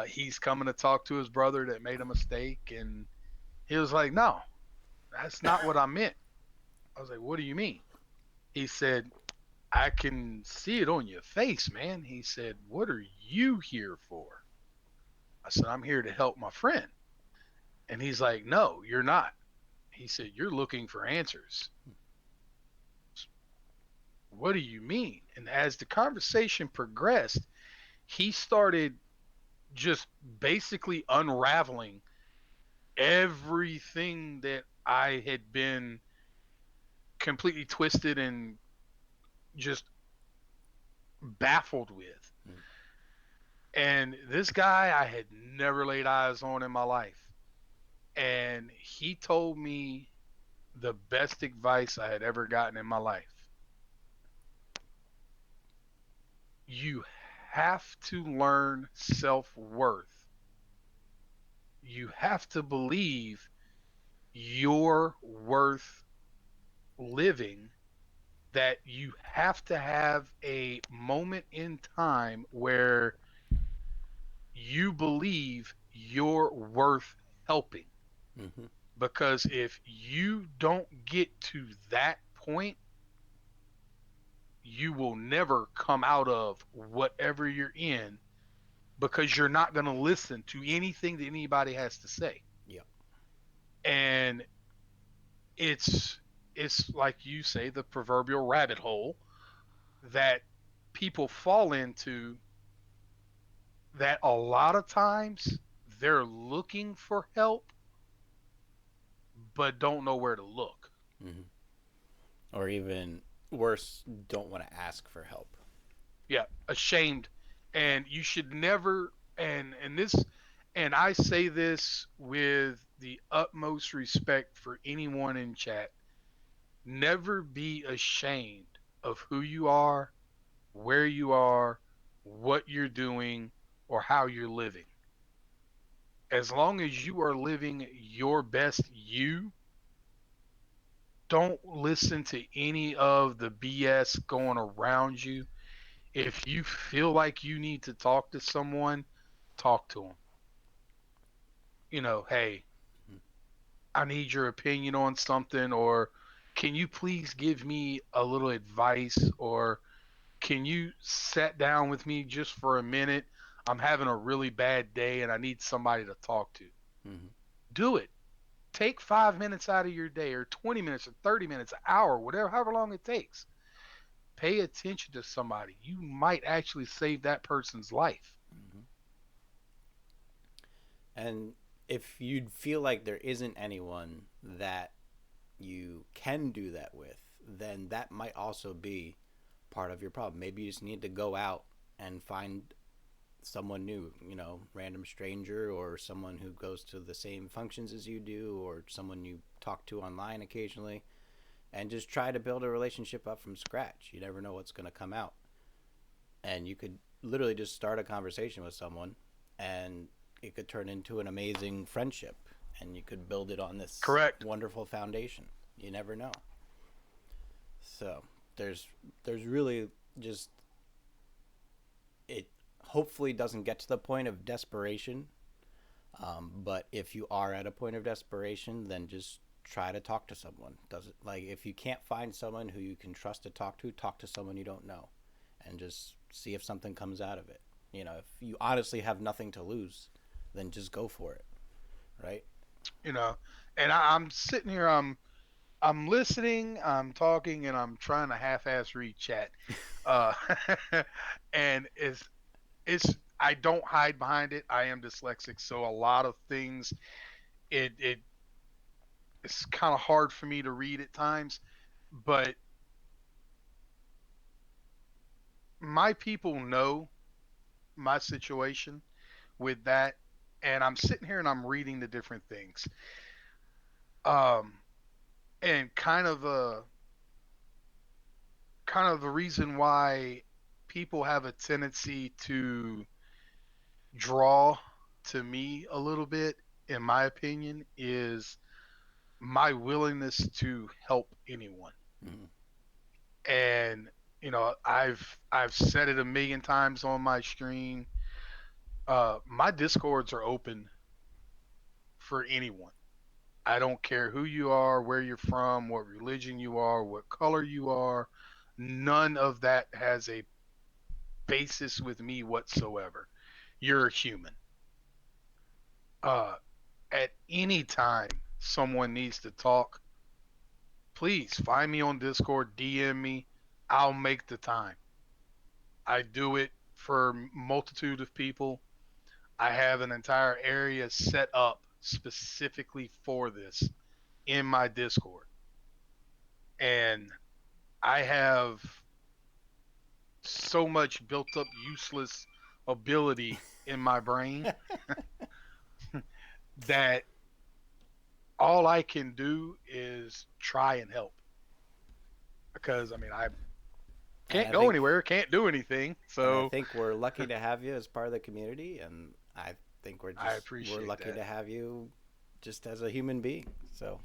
He's coming to talk to his brother that made a mistake." And he was like, "No, that's not what I meant." I was like, "What do you mean?" He said, "I can see it on your face, man." He said, "What are you here for?" I said, "I'm here to help my friend." And he's like, "No, you're not." He said, "You're looking for answers." What do you mean? And as the conversation progressed, he started just basically unraveling everything that I had been completely twisted and just baffled with. Mm. And this guy I had never laid eyes on in my life. And he told me the best advice I had ever gotten in my life. You have to learn self worth. You have to believe you're worth living, that you have to have a moment in time where you believe you're worth helping. Mm-hmm. Because if you don't get to that point, you will never come out of whatever you're in, because you're not going to listen to anything that anybody has to say. Yep. And it's it's like you say, the proverbial rabbit hole that people fall into, that a lot of times they're looking for help but don't know where to look. Mm-hmm. Or even worse, don't want to ask for help. Yeah, ashamed. Yeah. And you should never, and this, and I say this with the utmost respect for anyone in chat, never be ashamed of who you are, where you are, what you're doing, or how you're living. As long as you are living your best you, don't listen to any of the BS going around you. If you feel like you need to talk to someone, talk to them. Hey, I need your opinion on something, or can you please give me a little advice, or can you sit down with me just for a minute? I'm having a really bad day and I need somebody to talk to. Mm-hmm. Do it. Take 5 minutes out of your day, or 20 minutes, or 30 minutes, an hour, whatever, however long it takes. Pay attention to somebody. You might actually save that person's life. Mm-hmm. And if you feel like there isn't anyone that you can do that with, then that might also be part of your problem. Maybe you just need to go out and find someone new, random stranger or someone who goes to the same functions as you do or someone you talk to online occasionally and just try to build a relationship up from scratch. You never know what's going to come out. And you could literally just start a conversation with someone and it could turn into an amazing friendship and you could build it on this Correct. wonderful foundation. You never know. So there's really just it hopefully doesn't get to the point of desperation. But if you are at a point of desperation, then just try to talk to someone. Does it like if you can't find someone who you can trust to talk to someone you don't know, and just see if something comes out of it. If you honestly have nothing to lose, then just go for it, right? You know, and I'm sitting here, I'm listening, I'm talking, and I'm trying to half-ass read chat. Uh, and it's I don't hide behind it. I am dyslexic, so a lot of things, it's kind of hard for me to read at times. But my people know my situation with that, and I'm sitting here and I'm reading the different things. Um, And kind of the reason why people have a tendency to draw to me a little bit, in my opinion, is my willingness to help anyone. Mm-hmm. And I've said it a million times on my stream. My discords are open for anyone. I don't care who you are, where you're from, what religion you are, what color you are. None of that has a basis with me whatsoever. You're a human. Uh, at any time someone needs to talk, please find me on Discord, DM me. I'll make the time. I do it for a multitude of people. I have an entire area set up specifically for this in my Discord. And I have so much built up useless ability in my brain that all I can do is try and help. Because I And can't I go think anywhere, can't do anything. and I So think we're lucky to have you as part of the community, and I think I we're appreciate lucky that. to have you just as a human being. So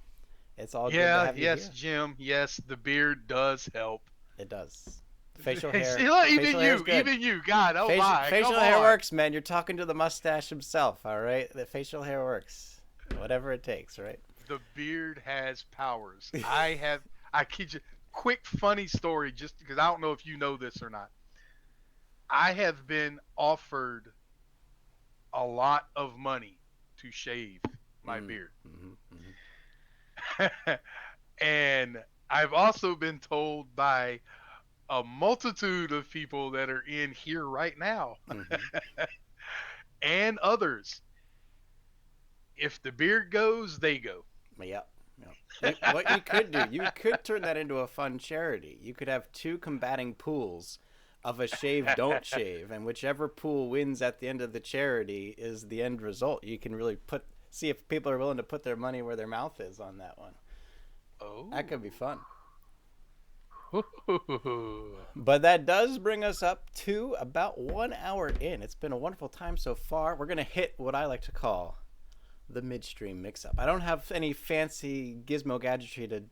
it's all good to Yeah, have you yes, here. Jim. Yes, the beard does help. It does. Look, Facial hair is good. even you, God, oh my, come Facial hair on. works, man. You're talking to the mustache himself, all right? The facial hair works. Whatever it takes, right? The beard has powers. I kid you. Quick funny story, just because I don't know if you know this or not. I have been offered a lot of money to shave my Mm, beard. mm-hmm, And I've also been told by a multitude of people that are in here right now mm-hmm. and others, if the beard goes, they go. Yep. Yep. What you could do, you could turn that into a fun charity. You could have two combating pools of a shave don't shave, and whichever pool wins at the end of the charity is the end result. You can really see if people are willing to put their money where their mouth is on that one. That could be Oh. fun. But that does bring us up to about 1 hour in. It's been a wonderful time so far. We're going to hit what I like to call the midstream mix up. I don't have any fancy gizmo gadgetry to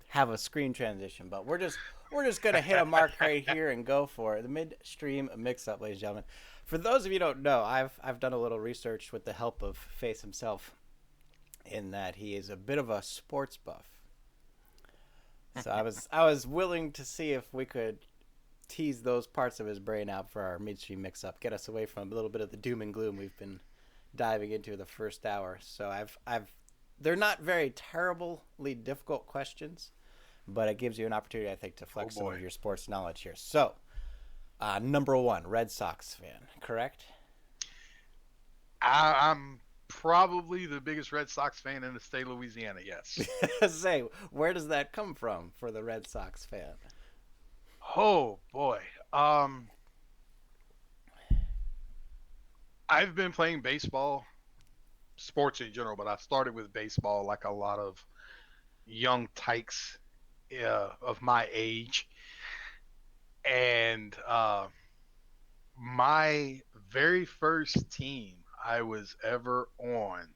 have a screen transition, but we're just gonna hit a mark right here and go for it. The midstream mix up, ladies and gentlemen. For those of you who don't know, I've done a little research with the help of Face himself, in that he is a bit of a sports buff. So I was willing to see if we could tease those parts of his brain out for our midstream mix up, get us away from a little bit of the doom and gloom we've been diving into the first hour. So I've they're not very terribly difficult questions, but it gives you an opportunity, I think, to Oh flex some boy. of your sports knowledge here. So, number one, Red Sox fan, correct? I'm probably the biggest Red Sox fan in the state of Louisiana. Yes. Say, where does that come from for the Red Sox fan? Oh boy. Um, I've been playing baseball, sports in general, but I started with baseball like a lot of young tykes of my age. And my very first team I was ever on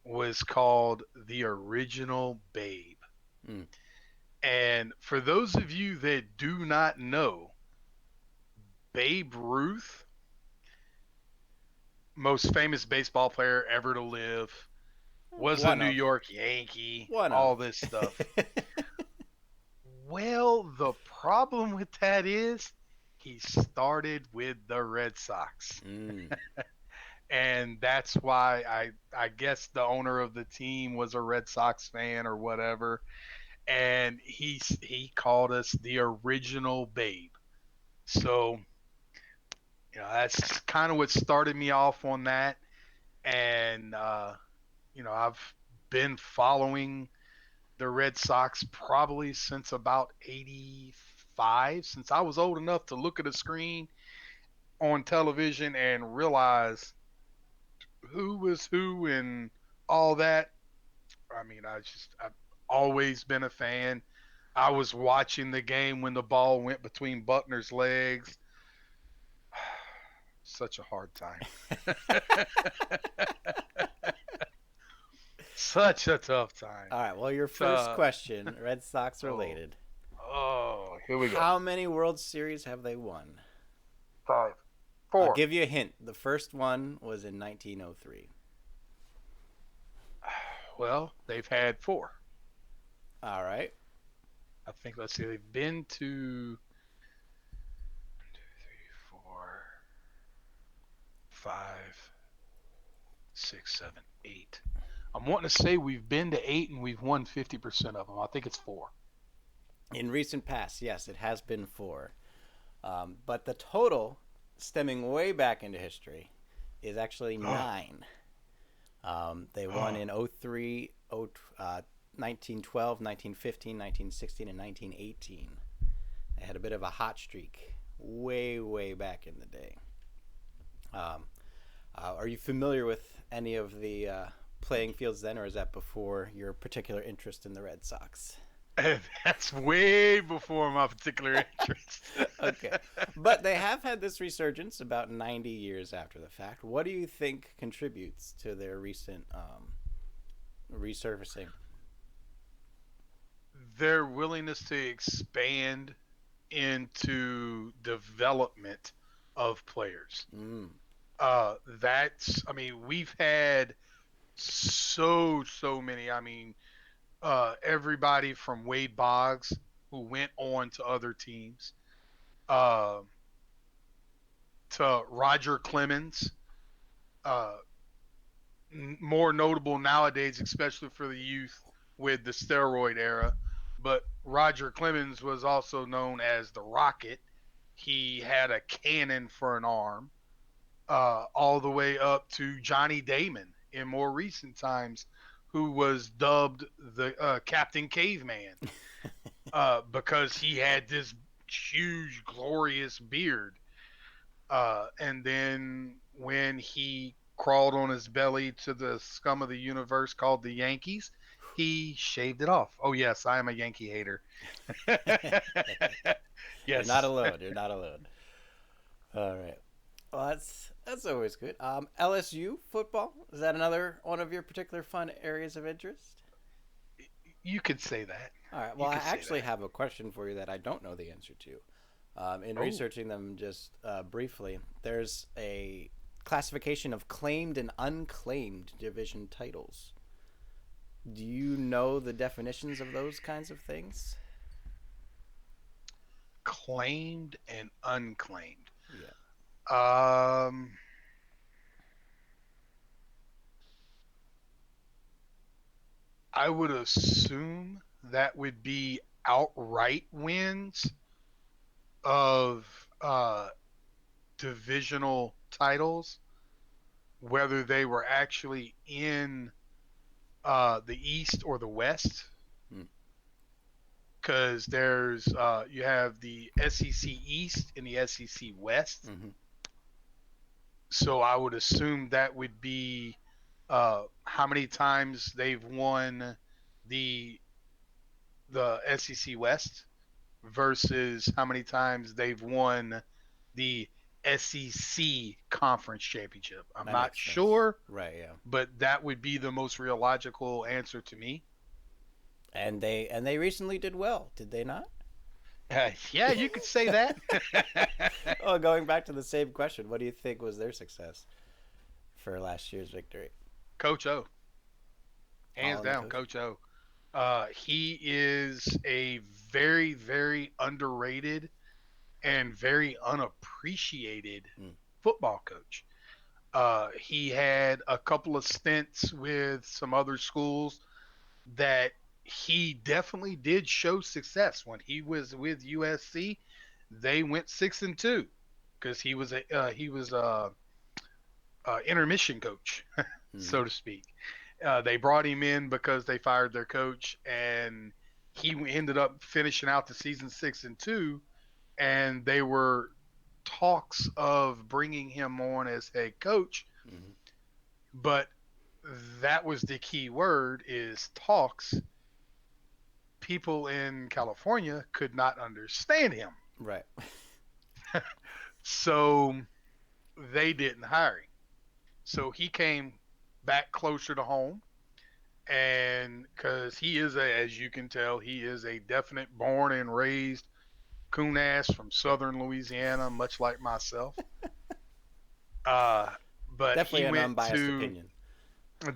was called the Original Babe. Mm. And for those of you that do not know, Babe Ruth, most famous baseball player ever to live, was a One New of, York Yankee, one of. all this stuff. Well, the problem with that is he started with the Red Sox. mm. And that's why I guess the owner of the team was a Red Sox fan or whatever, and he called us the Original Babe. So that's kind of what started me off on that, and I've been following the Red Sox probably since about '85, since I was old enough to look at a screen on television and realize who was who and all that. I mean, always been a fan. I was watching the game when the ball went between Buckner's legs. Such a hard time. Such a tough time. All right. Well, your first To, question, Red Sox oh, related. oh, here we go. How many World Series have they won? Five, I'll four. give you a hint. The first one was in 1903. Well, they've had four. All right. I think, let's see, they've been to 1, 2, 3, 4, 5, 6, 7, 8. I'm wanting to say we've been to eight and we've won 50% of them. I think it's four. In recent past, yes, it has been four. But the total, stemming way back into history, is actually Oh, nine. They won oh. in 03, 1912, 1915, 1916, and 1918. They had a bit of a hot streak way, way back in the day. Um, are you familiar with any of the playing fields then, or is that before your particular interest in the Red Sox? That's way before my particular interest. Okay. But they have had this resurgence about 90 years after the fact. What do you think contributes to their recent resurfacing? Their willingness to expand into development of players. Mm, I mean, we've had so many. I mean, everybody from Wade Boggs, who went on to other teams, uh, to Roger Clemens, uh, more notable nowadays, especially for the youth with the steroid era. But Roger Clemens was also known as the Rocket. He had a cannon for an arm, all the way up to Johnny Damon in more recent times, who was dubbed the Captain Caveman because he had this huge, glorious beard. And then when he crawled on his belly to the scum of the universe called the Yankees, he shaved it off. Oh, yes, I am a Yankee hater. you're not Yes. alone. You're not alone. All right. Well, that's always good. LSU football, is that another one of your particular fun areas of interest? You could say that. All right. Well, You I could say actually that. have a question for you that I don't know the answer to. In Oh, researching them just briefly, there's a classification of claimed and unclaimed division titles. Do you know the definitions of those kinds of things? claimed and unclaimed. Yeah. Um, I would assume that would be outright wins of divisional titles, whether they were actually in the East or the West. Mm, Because you have the SEC East and the SEC West, mm-hmm. so I would assume that would be how many times they've won the the SEC West versus how many times they've won the SEC Conference Championship. I'm That not makes sense. sure, Right. Yeah. but that would be the most real logical answer to me. And they recently did well, did they not? Yeah, you could say that. Oh, going back to the same question, what do you think was their success for last year's victory? Coach O, All hands in the down, coaching. Coach O. He is a very underrated and very unappreciated Mm, football coach. He had a couple of stints with some other schools that he definitely did show success. When he was with USC, they went 6-2 because he was a intermission coach, mm-hmm. so to speak. They brought him in because they fired their coach, and he ended up finishing out the season 6-2. And they were talks of bringing him on as head coach, Mm-hmm. but that was the key word is talks people in California could not understand him. Right. So they didn't hire him. So he came back closer to home. And because he is as you can tell, he is a definite born and raised coon ass from southern Louisiana, much like myself. Uh, but he Definitely an went unbiased to opinion.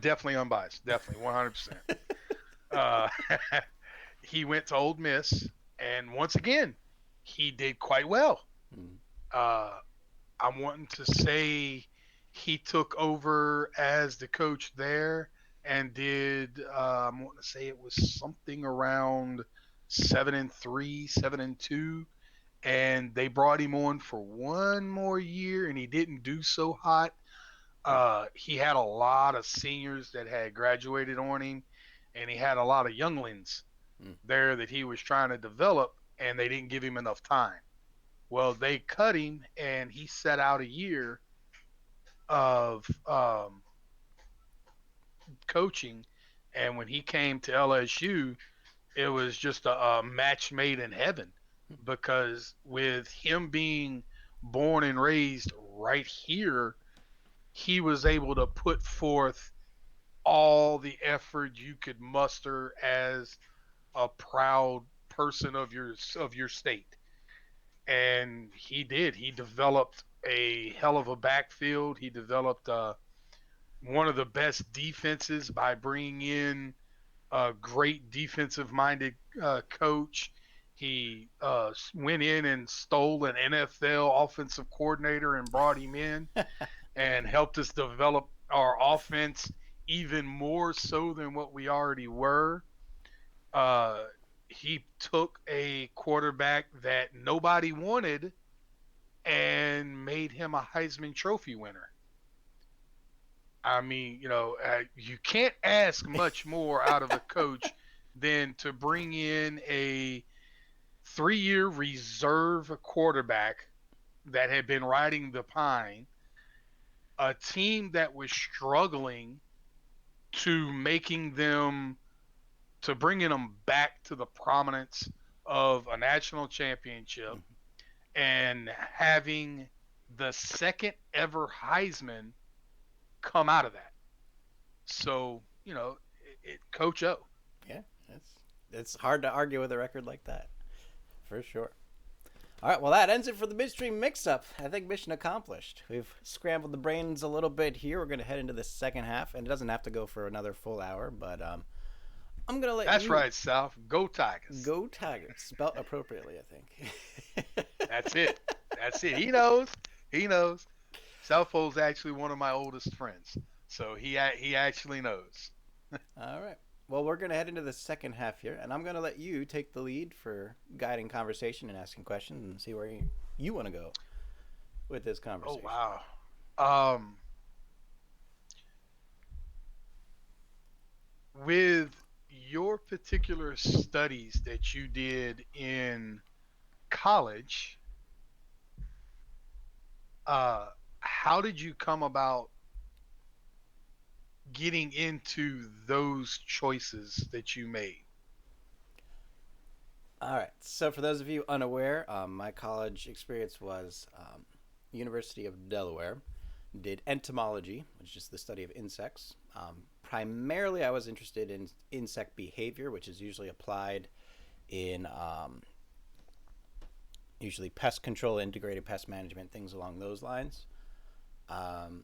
definitely unbiased, definitely 100%. Uh, he went to Old Miss, and once again, he did quite well. Mm. Uh, I'm wanting to say he took over as the coach there and did. I'm wanting to say it was something around 7-3, 7-2, and they brought him on for one more year, and he didn't do so hot. He had a lot of seniors that had graduated on him, and he had a lot of younglings Mm. there that he was trying to develop, and they didn't give him enough time. Well, they cut him, and he set out a year of coaching. And when he came to LSU, it was just a match made in heaven because with him being born and raised right here, he was able to put forth all the effort you could muster as a proud person of your state. And he did. He developed a hell of a backfield. He developed one of the best defenses by bringing in a great defensive minded coach. He went in and stole an NFL offensive coordinator and brought him in and helped us develop our offense even more so than what we already were. Uh, he took a quarterback that nobody wanted and made him a Heisman Trophy winner. I mean, you can't ask much more out of a coach than to bring in a 3-year reserve quarterback that had been riding the pine, a team that was struggling to making them to bringing them back to the prominence of a national championship and having the second ever Heisman come out of that. So, Coach O. Yeah, it's hard to argue with a record like that, for sure. All right, well, that ends it for the midstream mix-up. I think mission accomplished. We've scrambled the brains a little bit here. We're going to head into the second half, and it doesn't have to go for another full hour, but I'm going to let That's you right, South. Go Tigers. go Tigers. Spelt appropriately, I think. That's it. That's it. He knows. He knows. Southpole's actually one of my oldest friends, so he actually knows. All right. Well, we're going to head into the second half here, and I'm going to let you take the lead for guiding conversation and asking questions and see where you want to go with this Oh conversation. wow. Um, with your particular studies that you did in college, uh, how did you come about getting into those choices that you made? All right. So, for those of you unaware, my college experience was University of Delaware. Did entomology, which is the study of insects. Primarily, I was interested in insect behavior, which is usually applied in usually pest control, integrated pest management, things along those lines. Um,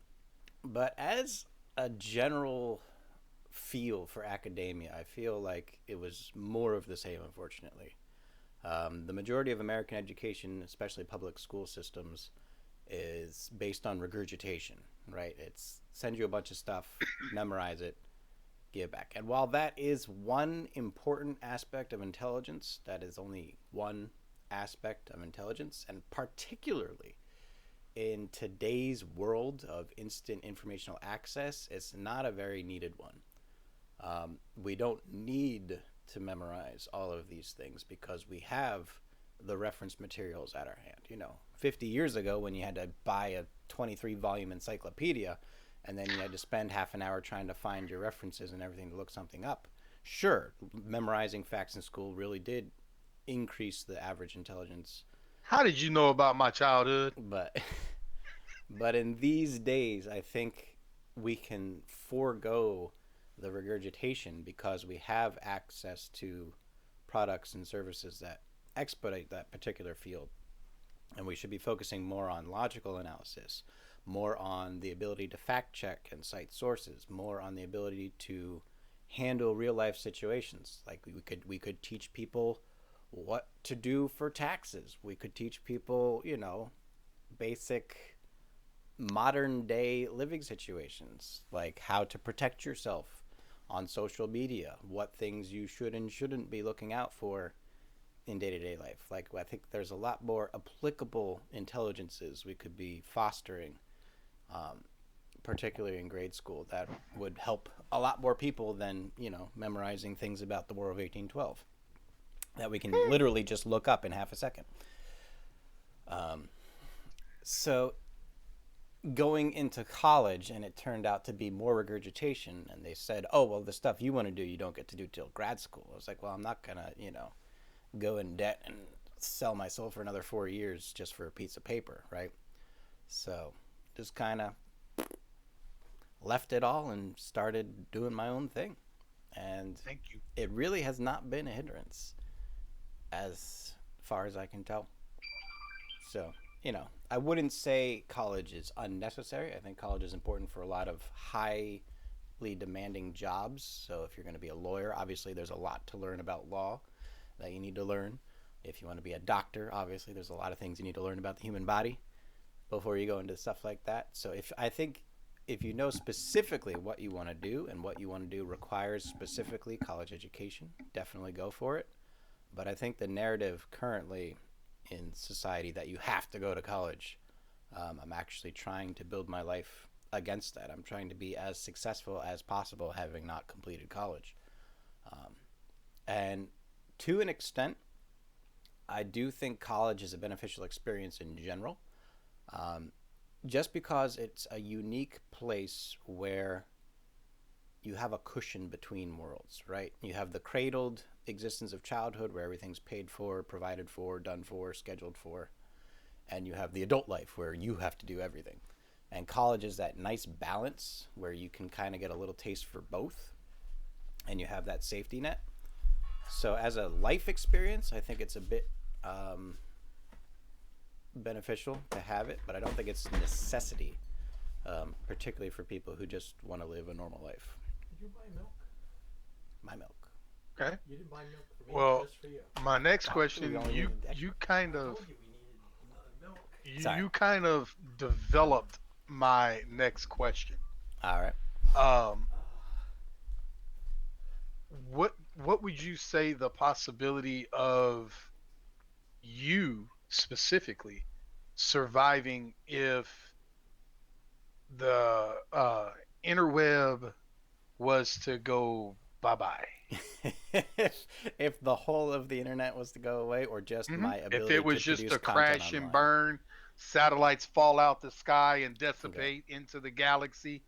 but as a general feel for academia, I feel like it was more of the same, unfortunately. The majority of American education, especially public school systems, is based on regurgitation, right? It's send you a bunch of stuff, memorize it, give it back. And while that is one important aspect of intelligence, that is only one aspect of intelligence, and particularly in today's world of instant informational access, it's not a very needed one. We don't need to memorize all of these things because we have the reference materials at our hand. 50 years ago when you had to buy a 23 volume encyclopedia and then you had to spend half an hour trying to find your references and everything to look something up. Sure, memorizing facts in school really did increase the average intelligence, How did you know about my childhood? but but in these days, I think we can forego the regurgitation because we have access to products and services that expedite that particular field. And we should be focusing more on logical analysis, more on the ability to fact check and cite sources, more on the ability to handle real life situations. Like we could teach people what to do for taxes. We could teach people, basic modern day living situations, like how to protect yourself on social media, what things you should and shouldn't be looking out for in day to day life. Like, I think there's a lot more applicable intelligences we could be fostering, um, particularly in grade school, that would help a lot more people than, memorizing things about the War of 1812 that we can literally just look up in half a second. Um, so going into college, and it turned out to be more regurgitation, and they said, oh well, the stuff you want to do you don't get to do till grad school. I was like, well, I'm not gonna go in debt and sell my soul for another 4 years just for a piece of paper, right? So just kind of left it all and started doing my own thing, and Thank you. it really has not been a hindrance as far as I can tell. So, I wouldn't say college is unnecessary. I think college is important for a lot of highly demanding jobs. So, if you're going to be a lawyer, obviously there's a lot to learn about law that you need to learn. If you want to be a doctor, obviously there's a lot of things you need to learn about the human body before you go into stuff like that. So, if you know specifically what you want to do and what you want to do requires specifically college education, definitely go for it. But I think the narrative currently in society that you have to go to college, I'm actually trying to build my life against that. I'm trying to be as successful as possible having not completed college. Um, and to an extent, I do think college is a beneficial experience in general, um, just because it's a unique place where you have a cushion between worlds, right? You have the cradled existence of childhood where everything's paid for, provided for, done for, scheduled for, and you have the adult life where you have to do everything. And college is that nice balance where you can kind of get a little taste for both and you have that safety net. So, as a life experience, I think it's a bit beneficial to have it, but I don't think it's a necessity, particularly for people who just want to live a normal life. Did you buy milk? My milk. Okay. You didn't buy milk for me, Well, just for you. my next We question, only you needed you extra. kind I of told you we needed another milk. you, Sorry. you kind of developed my next question. All right. Um, what would you say the possibility of you specifically surviving if the interweb was to go bye bye? If the whole of the internet was to go away, or just my If it ability to was just produce a content crash and online. burn, satellites fall out the sky and Okay. dissipate into the galaxy,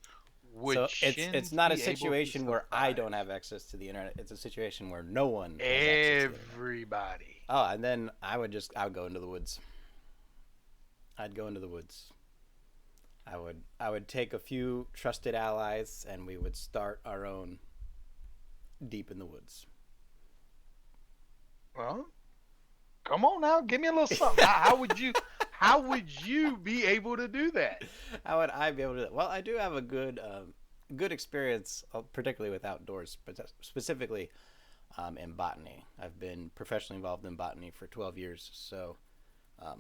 would So it's Shins not a be able to situation where I survive? don't have access to the internet. It's a situation where no one has access to the internet. Everybody. Oh, and then I would go into the woods. I'd go into the woods. I would take a few trusted allies and we would start our own deep in the woods. Well, come on now, give me a little something. How would you be able to do that? How would I be able to? Well, I do have a good experience, particularly with outdoors, but specifically in botany. I've been professionally involved in botany for 12 years, so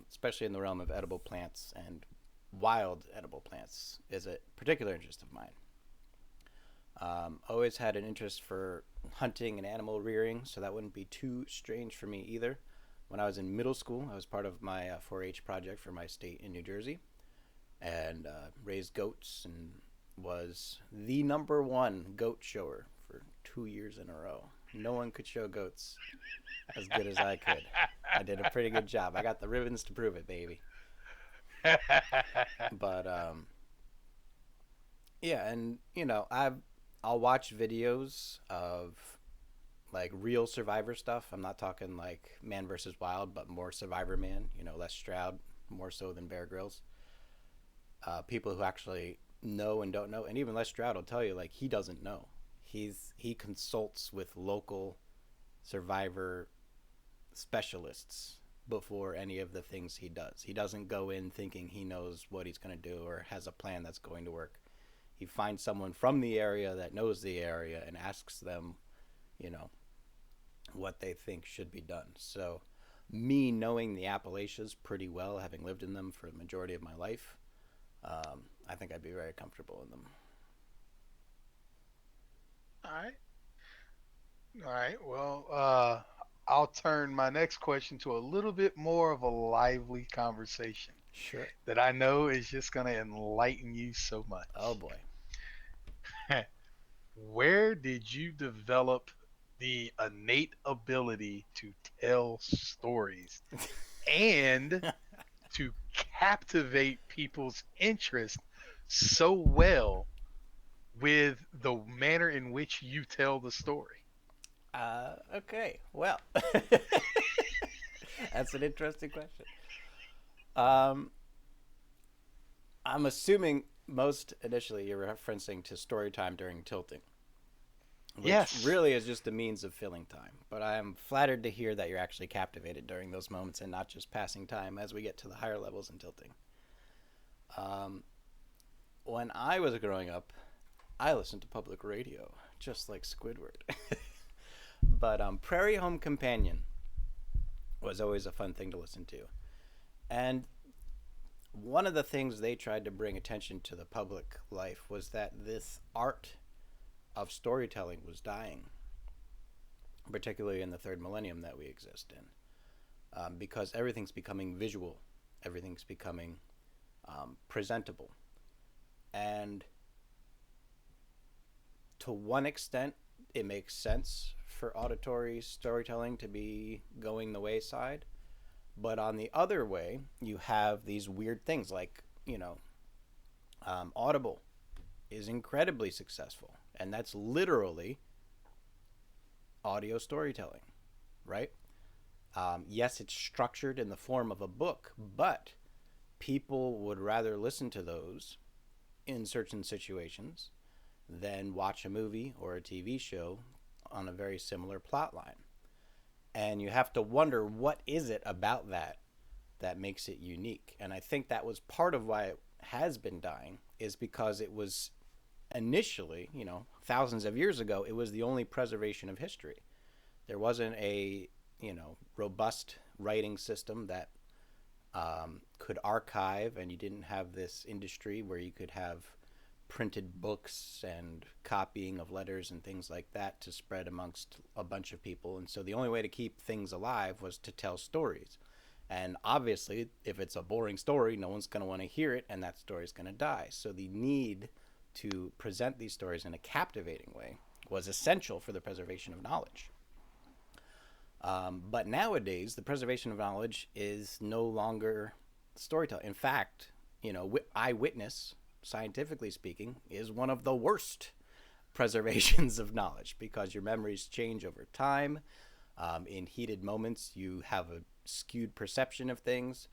especially in the realm of edible plants and wild edible plants is a particular interest of mine. Always had an interest for hunting and animal rearing, so that wouldn't be too strange for me either. When I was in middle school, I was part of my 4-H project for my state in New Jersey, and raised goats and was the number one goat shower for 2 years in a row. No one could show goats as good as I could. I did a pretty good job. I got the ribbons to prove it, baby. But yeah, and I'll watch videos of like real Survivor stuff. I'm not talking like Man versus Wild, but more Survivor Man. You know, Les Stroud more so than Bear Grylls. People who actually know and don't know, and even Les Stroud will tell you like he doesn't know. He consults with local Survivor specialists before any of the things he does. He doesn't go in thinking he knows what he's going to do or has a plan that's going to work. He finds someone from the area that knows the area and asks them, you know, what they think should be done. So, me knowing the Appalachians pretty well, having lived in them for the majority of my life, I think I'd be very comfortable in them. All right. All right. Well, I'll turn my next question to a little bit more of a lively conversation Sure. that I know is just going to enlighten you so Oh much. boy. Where did you develop the innate ability to tell stories and to captivate people's interest so well with the manner in which you tell the story? Okay. Well, that's an interesting question. Um, I'm assuming most initially you're referencing to story time during tilting, which Yes. really is just a means of filling time. But I am flattered to hear that you're actually captivated during those moments and not just passing time as we get to the higher levels in tilting. Um, when I was growing up, I listened to public radio, just like Squidward. But Prairie Home Companion was always a fun thing to listen to. And one of the things they tried to bring attention to the public life was that this art of storytelling was dying, particularly in the third millennium that we exist in, because everything's becoming visual, everything's becoming presentable. And to one extent, it makes sense for auditory storytelling to be going the wayside. But on the other way, you have these weird things like, Audible is incredibly successful. And that's literally audio storytelling, right? Yes, it's structured in the form of a book, but people would rather listen to those in certain situations than watch a movie or a TV show on a very similar plot line. And you have to wonder what is it about that makes it unique. And I think that was part of why it has been dying is because it was initially, thousands of years ago, it was the only preservation of history. There wasn't a, robust writing system that could archive, and you didn't have this industry where you could have printed books and copying of letters and things like that to spread amongst a bunch of people. And so the only way to keep things alive was to tell stories. And obviously, if it's a boring story, no one's going to want to hear it, and that story is going to die. So the need to present these stories in a captivating way was essential for the preservation of knowledge. But nowadays, the preservation of knowledge is no longer storytelling. In fact, eyewitness, scientifically speaking, is one of the worst preservations of knowledge because your memories change over time. In heated moments, you have a skewed perception of things,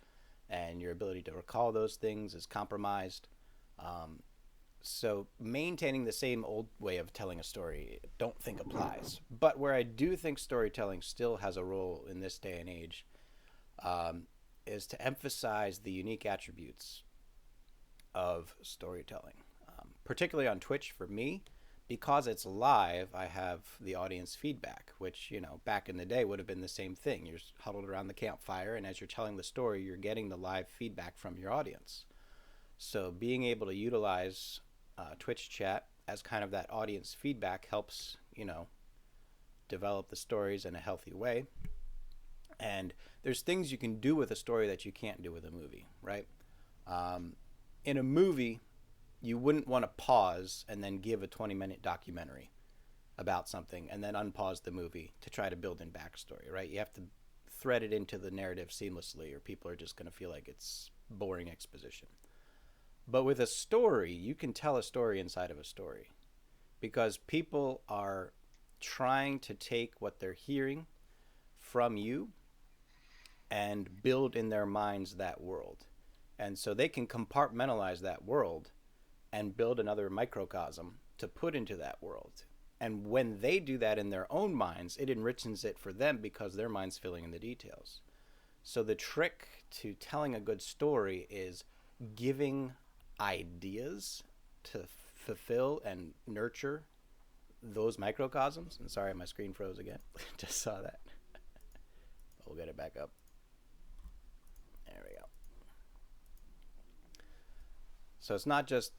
and your ability to recall those things is compromised. So maintaining the same old way of telling a story, I don't think applies. But where I do think storytelling still has a role in this day and age um, is to emphasize the unique attributes of storytelling, particularly on Twitch for me. Because it's live, I have the audience feedback, which, back in the day would have been the same thing. You're huddled around the campfire, and as you're telling the story, you're getting the live feedback from your audience. So being able to utilize Twitch chat as kind of that audience feedback helps, develop the stories in a healthy way. And there's things you can do with a story that you can't do with a movie, right? Um, in a movie, you wouldn't want to pause and then give a 20-minute documentary about something and then unpause the movie to try to build in backstory, right? You have to thread it into the narrative seamlessly or people are just going to feel like it's boring exposition. But with a story, you can tell a story inside of a story because people are trying to take what they're hearing from you and build in their minds that world. And so they can compartmentalize that world and build another microcosm to put into that world. And when they do that in their own minds, it enriches it for them because their mind's filling in the details. So the trick to telling a good story is giving ideas to fulfill and nurture those microcosms. And sorry, my screen froze again. Just saw that. We'll get it back up. There we go. So it's not just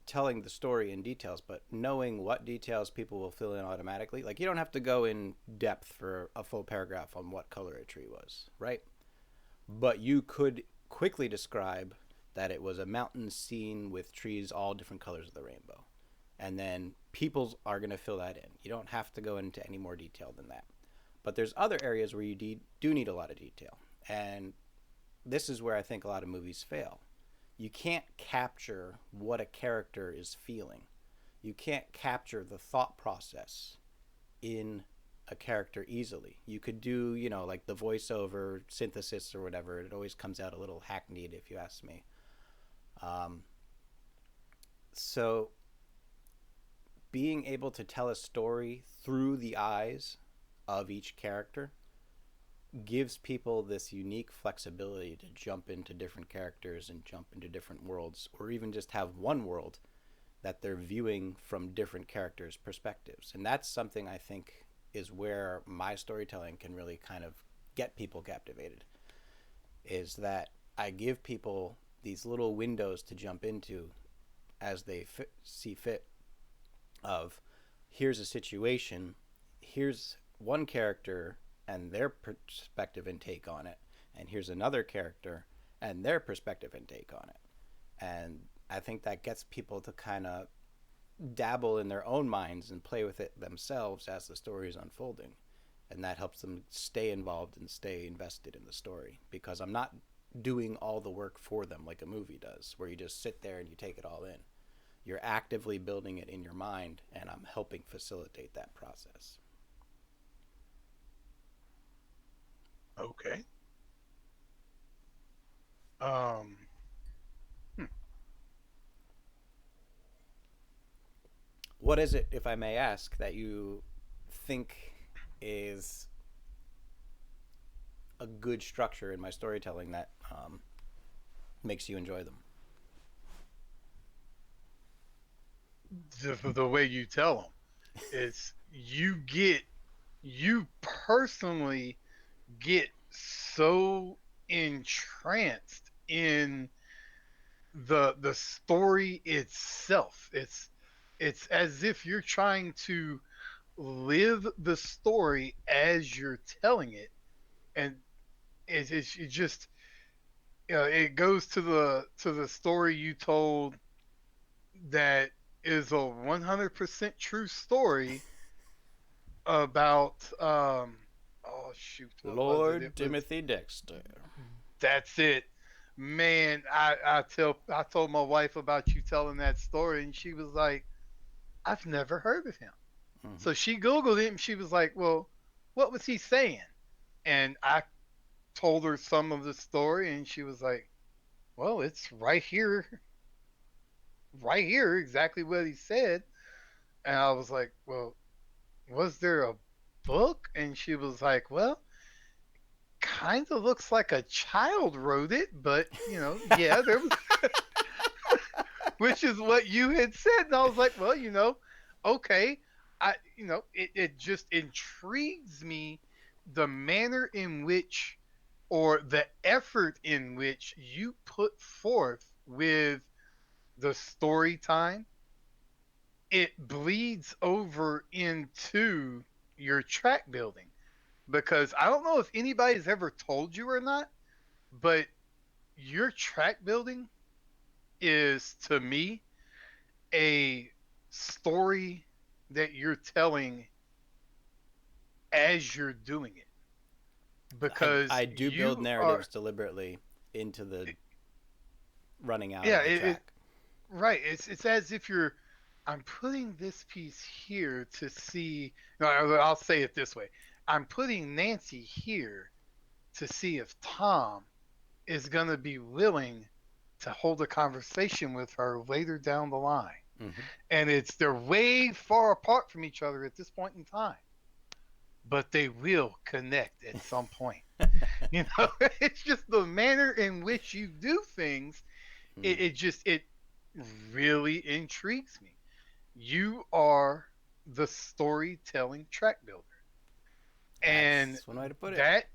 telling the story in details, but knowing what details people will fill in automatically. Like you don't have to go in depth for a full paragraph on what color a tree was, right? But you could quickly describe that it was a mountain scene with trees all different colors of the rainbow. And then people are going to fill that in. You don't have to go into any more detail than that. But there's other areas where you do need a lot of detail. And this is where I think a lot of movies fail. You can't capture what a character is feeling. You can't capture the thought process in a character easily. You could do, like the voiceover synthesis or whatever. It always comes out a little hackneyed if you ask me. So being able to tell a story through the eyes of each character gives people this unique flexibility to jump into different characters and jump into different worlds, or even just have one world that they're viewing from different characters' perspectives. And that's something I think is where my storytelling can really kind of get people captivated, is that I give people these little windows to jump into as they see fit of here's a situation, here's one character and their perspective and take on it, and here's another character and their perspective and take on it. And I think that gets people to kind of dabble in their own minds and play with it themselves as the story is unfolding. And that helps them stay involved and stay invested in the story, because I'm not doing all the work for them like a movie does, where you just sit there and you take it all in. You're actively building it in your mind, and I'm helping facilitate that process. Okay. Um, hmm. What is it, if I may ask, that you think is a good structure in my storytelling that makes you enjoy them? The way you tell them, it's you personally get so entranced in the story itself. It's as if you're trying to live the story as you're telling it, and it just it goes to the story you told that is a 100% true story about oh shoot, what was it? It Lord was Timothy Dexter. that's it. Man, I told my wife about you telling that story, and she was like, I've never heard of him. Mm-hmm. So she Googled it and she was like, well, what was he saying? And I told her some of the story, and she was like, well, it's right here, exactly what he said. And I was like, well, was there a book? And she was like, well, kind of looks like a child wrote it, but yeah, there was, which is what you had said. And I was like, well, okay. It just intrigues me the manner in which, or the effort in which you put forth with the story time. It bleeds over into your track building, because I don't know if anybody's ever told you or not, but your track building is, to me, a story that you're telling as you're doing it, because I do build you are, narratives deliberately into the running out yeah, of the track. right. It's as if you're I'm putting this piece here to see. No, I'll say it this way. I'm putting Nancy here to see if Tom is going to be willing to hold a conversation with her later down the line. Mm-hmm. And they're way far apart from each other at this point in time, but they will connect at some point. You know, it's just the manner in which you do things. Mm. It really intrigues me. You are the storytelling track builder, and That's one way to put it. that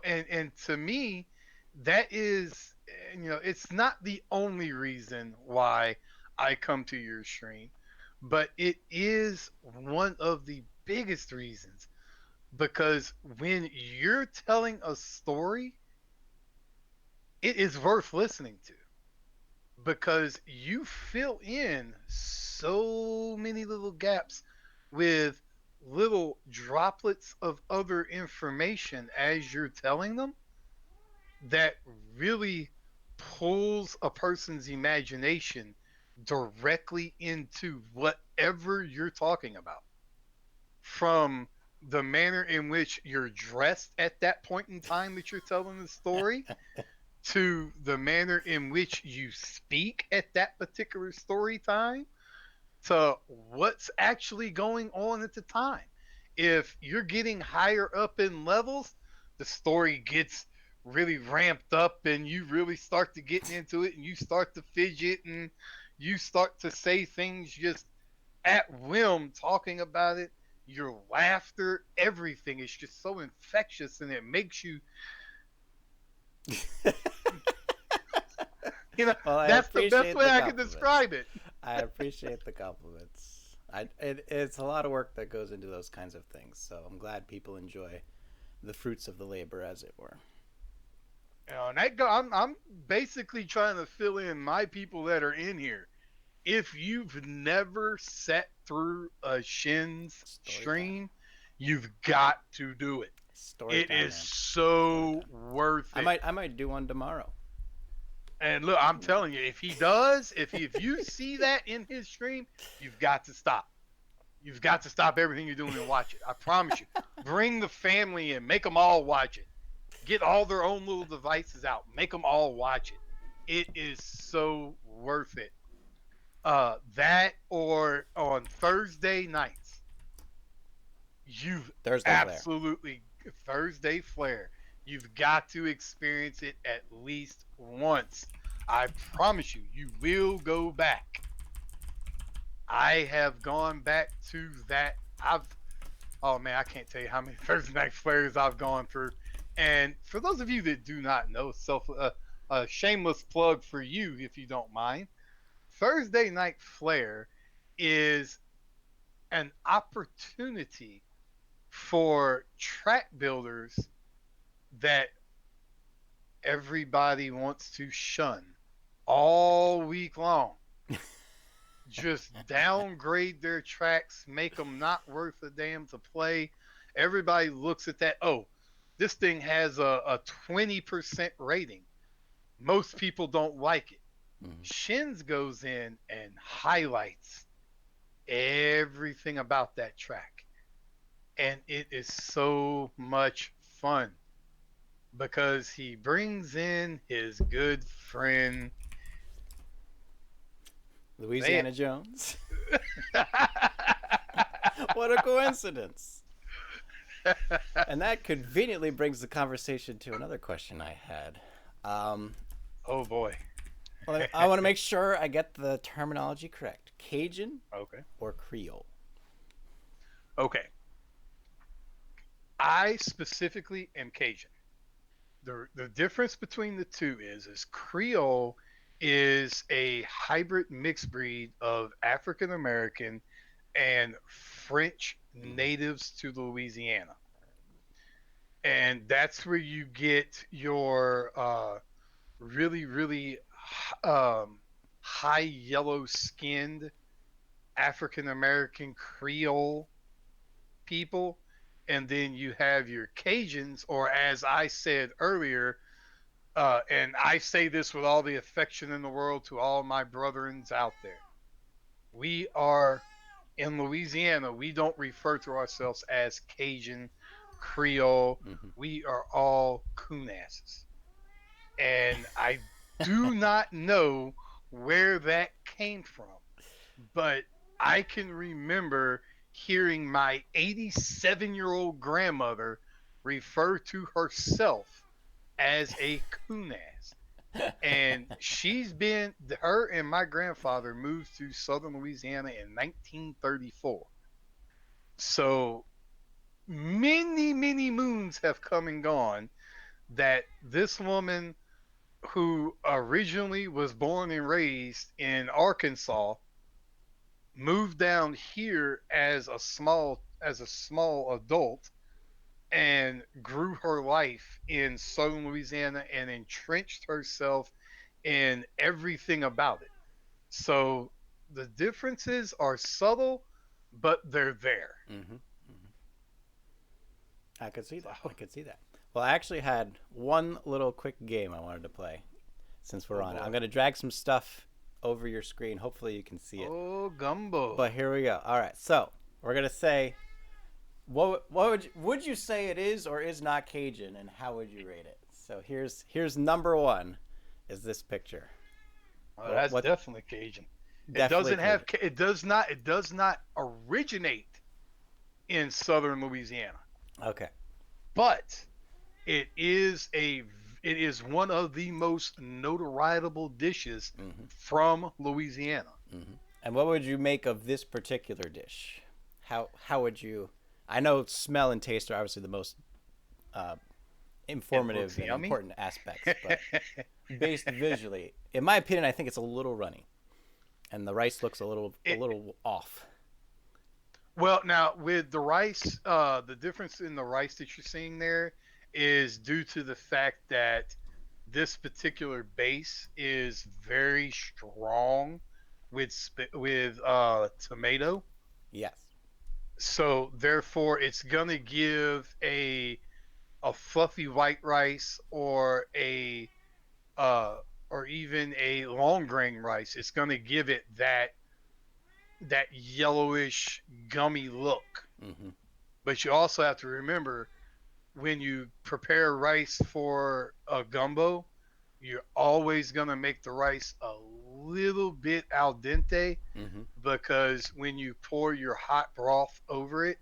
and to me, that is, it's not the only reason why I come to your stream, but it is one of the biggest reasons, because when you're telling a story, it is worth listening to, because you fill in so many little gaps with little droplets of other information as you're telling them, that really pulls a person's imagination directly into whatever you're talking about. From the manner in which you're dressed at that point in time that you're telling the story, to the manner in which you speak at that particular story time, to what's actually going on at the time. If you're getting higher up in levels, the story gets really ramped up and you really start to get into it and you start to fidget and you start to say things just at whim, talking about it. Your laughter, everything is just so infectious, and it makes you, Well, I that's the best appreciate way the I can compliments. describe it. I appreciate the compliments. It's a lot of work that goes into those kinds of things, so I'm glad people enjoy the fruits of the labor, as it were. And I'm basically trying to fill in my people that are in here. If you've never sat through a Shin's Story time. stream, you've got to do it. Story It time, is man. Story so time. worth I it. might I might do one tomorrow. And look, I'm telling you, if he does, if you see that in his stream, you've got to stop. You've got to stop everything you're doing and watch it. I promise you. Bring the family in, make them all watch it. Get all their own little devices out, make them all watch it. It is so worth it. That, or on Thursday nights, you've Thursday Flair. absolutely, Thursday Flair. You've got to experience it at least once. I promise you, you will go back. I have gone back to that. Oh man, I can't tell you how many Thursday night flares I've gone through. And for those of you that do not know, a shameless plug for you, if you don't mind. Thursday night flare is an opportunity for track builders that everybody wants to shun all week long. Just downgrade their tracks, make them not worth a damn to play. Everybody looks at that. Oh, this thing has a 20% rating. Most people don't like it. Mm-hmm. Shins goes in and highlights everything about that track. And it is so much fun because he brings in his good friend. Say Louisiana Jones. What a coincidence. And that conveniently brings the conversation to another question I had. Um, Oh boy. well, I want to make sure I get the terminology correct. Cajun Okay. or Creole? Okay. I specifically am Cajun. The difference between the two is Creole is a hybrid mixed breed of African American and French Mm-hmm. natives to Louisiana. And that's where you get your really, really um, high yellow skinned African American Creole people. And then you have your Cajuns, or as I said earlier, and I say this with all the affection in the world to all my brethrens out there, We are in Louisiana. We don't refer to ourselves as Cajun, Creole. Hmm. We are all coonasses. And I do not know where that came from, but I can remember hearing my 87-year-old grandmother refer to herself as a coonass. And her and my grandfather moved to southern Louisiana in 1934. So many, many moons have come and gone that this woman, who originally was born and raised in Arkansas, moved down here as a small adult and grew her life in southern Louisiana and entrenched herself in everything about it. So the differences are subtle, but they're there. Hmm. I could see that. I So, could see that. Well, I actually had one little quick game I wanted to play since we're oh on it. I'm boy. going to drag some stuff over your screen. Hopefully, you can see it. Oh, gumbo. But here we go. All right. So we're going to say what would you say it is or is not Cajun, and how would you rate it? So here's number one. Is this picture? Oh, that's What definitely Cajun. It definitely doesn't have. Cajun. It does not originate in southern Louisiana, Okay. but it is a. It is one of the most notoriable dishes Hmm. from Louisiana. Hmm. And what would you make of this particular dish? How would you? I know smell and taste are obviously the most uh, It looks informative and yummy. important aspects, but based visually, in my opinion, I think it's a little runny, and the rice looks a it, little off. Well, now with the rice, the difference in the rice that you're seeing there is due to the fact that this particular base is very strong with tomato. Yes. So therefore, it's gonna give a fluffy white rice uh, or even a long grain rice. It's gonna give it that yellowish gummy look. Hmm. But you also have to remember, when you prepare rice for a gumbo, you're always going to make the rice a little bit al dente, Hmm. because when you pour your hot broth over it,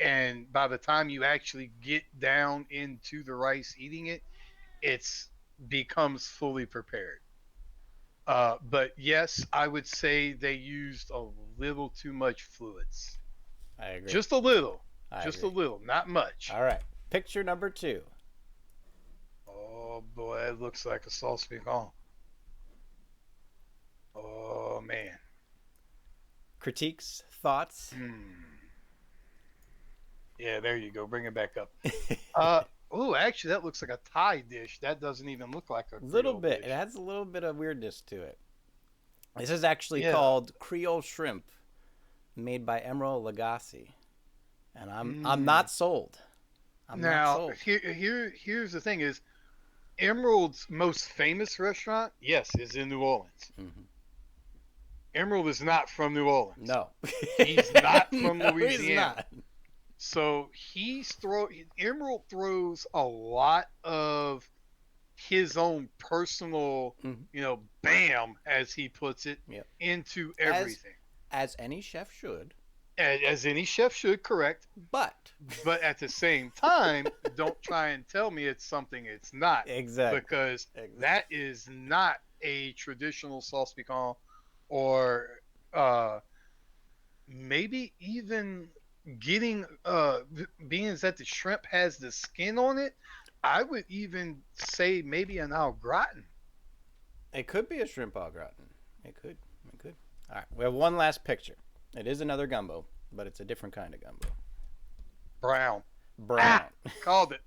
and by the time you actually get down into the rice eating it, it's becomes fully prepared. But yes, I would say they used a little too much fluids. I agree. Just a little. I Just a agree. little, not much. All right. Picture number two. Oh boy, it looks like a sauce piquant. Oh man. Critiques, thoughts. Hmm. Yeah, there you go. Bring it back up. Uh oh, actually that looks like a Thai dish. That doesn't even look like a Little Creole bit. It dish. has a little bit of weirdness to it. This is actually Yeah. called Creole shrimp, made by Emerald Lagasse, and I'm Mm. not sold. I'm not Now, sold. here's the thing is, Emerald's most famous restaurant, yes, is in New Orleans. Hmm. Emerald is not from New Orleans. No. He's not from No, he's Louisiana. not. So Emerald throws a lot of his own personal, Hmm. bam, as he puts it, Yep. into As everything. as any chef should, As any chef should, correct. but But at the same time, don't try and tell me it's something it's not, exactly. because Exactly. that is not a traditional sauce piquant, or uh, maybe even getting being that the shrimp has the skin on it. I would even say maybe an au gratin. It could be a shrimp au gratin. It could. It could. All right. We have one last picture. It is another gumbo, but it's a different kind of gumbo. Brown. Ah, Brown. called it.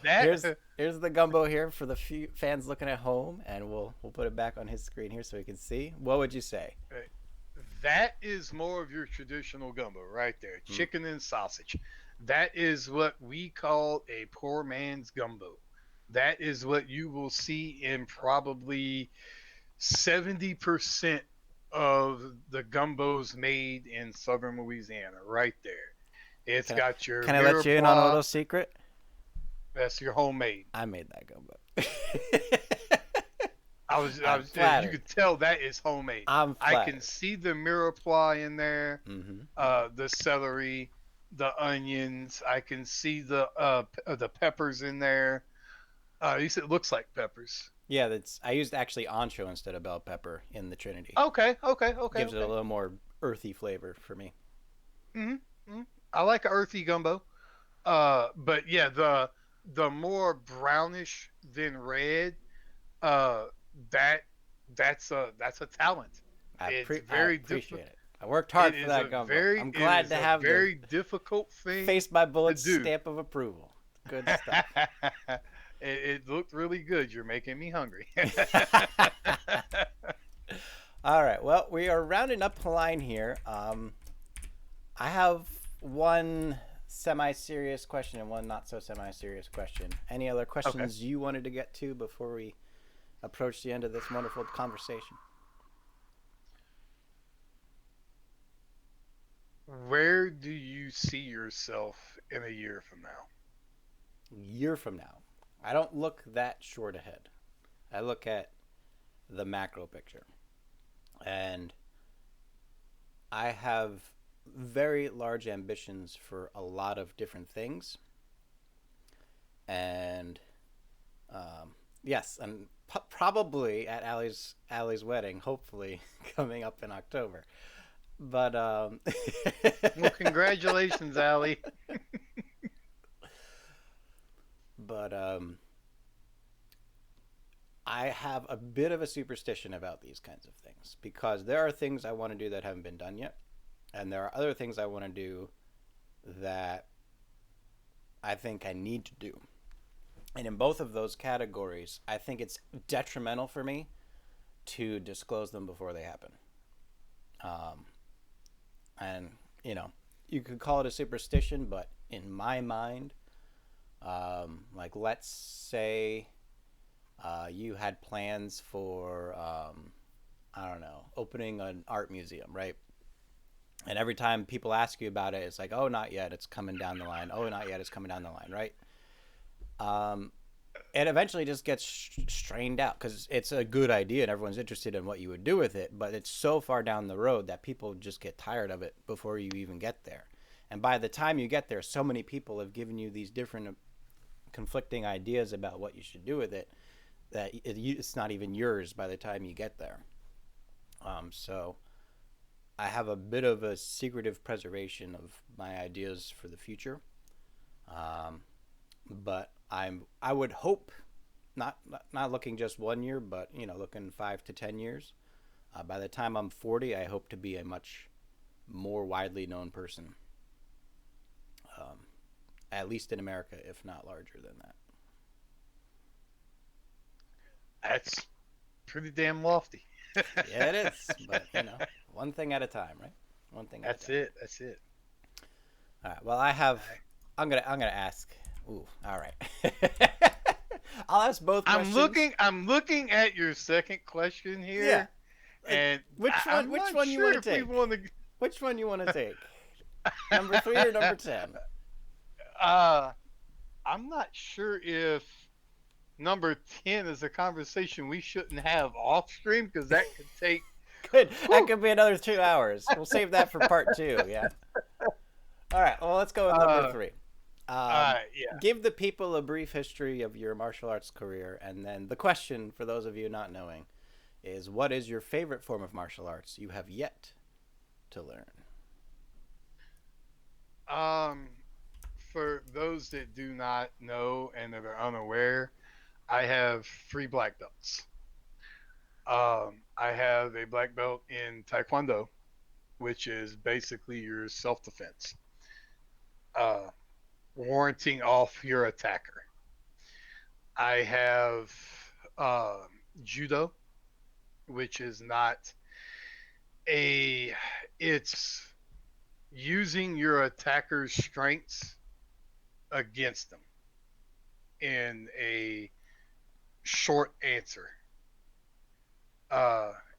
Here's that here's the gumbo here for the few fans looking at home, and we'll put it back on his screen here so he can see. What would you say? that is more of your traditional gumbo right there. Hmm. Chicken and sausage. That is what we call a poor man's gumbo. That is what you will see in probably 70% of the gumbos made in southern Louisiana, right there. It's Can I got your can I let you in on a mirepoix. little secret? That's your homemade. I made that gumbo. I I'm was, you flattered. could tell that is homemade. I'm I can flattered. see the mirepoix in there, Hmm. the celery, the onions. I can see the peppers in there. At least it looks like peppers. Yeah, that's. I used actually ancho instead of bell pepper in the Trinity. Okay, okay, okay, Gives it a okay. little more earthy flavor for me. hmm hmm I like a earthy gumbo. But yeah, the more brownish than red, uh, that that's a talent. It's I very difficult. appreciate it. I worked It hard for is a that gumbo. very I'm it glad is to a have the very difficult thing face my to bullets do. stamp of approval. Good stuff. It looked really good. You're making me hungry. All right. Well, we are rounding up the line here. I have one semi-serious question and one not so semi-serious question. Any other Okay. questions you wanted to get to before we approach the end of this wonderful conversation? Where do you see yourself in a year from now? A year from now, I don't look that short ahead. I look at the macro picture. And I have very large ambitions for a lot of different things. And yes, and probably at Allie's wedding, hopefully coming up in October. But Well, congratulations, Allie. but I have a bit of a superstition about these kinds of things because there are things I want to do that haven't been done yet, and there are other things I want to do that I think I need to do. And in both of those categories, I think it's detrimental for me to disclose them before they happen. Um, and, you know, you could call it a superstition, but in my mind, like let's say you had plans for, I don't know, opening an art museum, right? And every time people ask you about it, it's like, oh, not yet, it's coming down the line. Oh, not yet, it's coming down the line, right? Um, it eventually just gets strained out because it's a good idea and everyone's interested in what you would do with it, but it's so far down the road that people just get tired of it before you even get there. And by the time you get there, so many people have given you these different conflicting ideas about what you should do with it that it's not even yours by the time you get there. So I have a bit of a secretive preservation of my ideas for the future. Um, but I would hope not looking just 1 year, but looking 5 to 10 years. By the time I'm 40, I hope to be a much more widely known person, um, at least in America, if not larger than that. That's pretty damn lofty. Yeah, it is, but one thing at a time, right? One thing at a That's time. it. That's it. All right. Well, I have. I, I'm gonna ask. Ooh. All right. I'll ask both I'm questions. looking. I'm looking at your second question Yeah. here, Like, and which one? I'm Which not one you want sure to if we take? want to. Which one you want to take? Number three or number 10? uh, I'm not sure if number 10 is a conversation we shouldn't have off stream because that could take. Good. That Whew, could be another 2 hours. We'll save that for part two. Yeah. All right. Well, let's go with number uh, three. Um, yeah. Give the people a brief history of your martial arts career, and then the question for those of you not knowing is, what is your favorite form of martial arts you have yet to learn? Um, for those that do not know and that are unaware, I have three black belts. I have a black belt in Taekwondo, which is basically your self defense, uh, warranting off your attacker. I have um, Judo, which is not a, it's using your attacker's strengths against them in a short answer.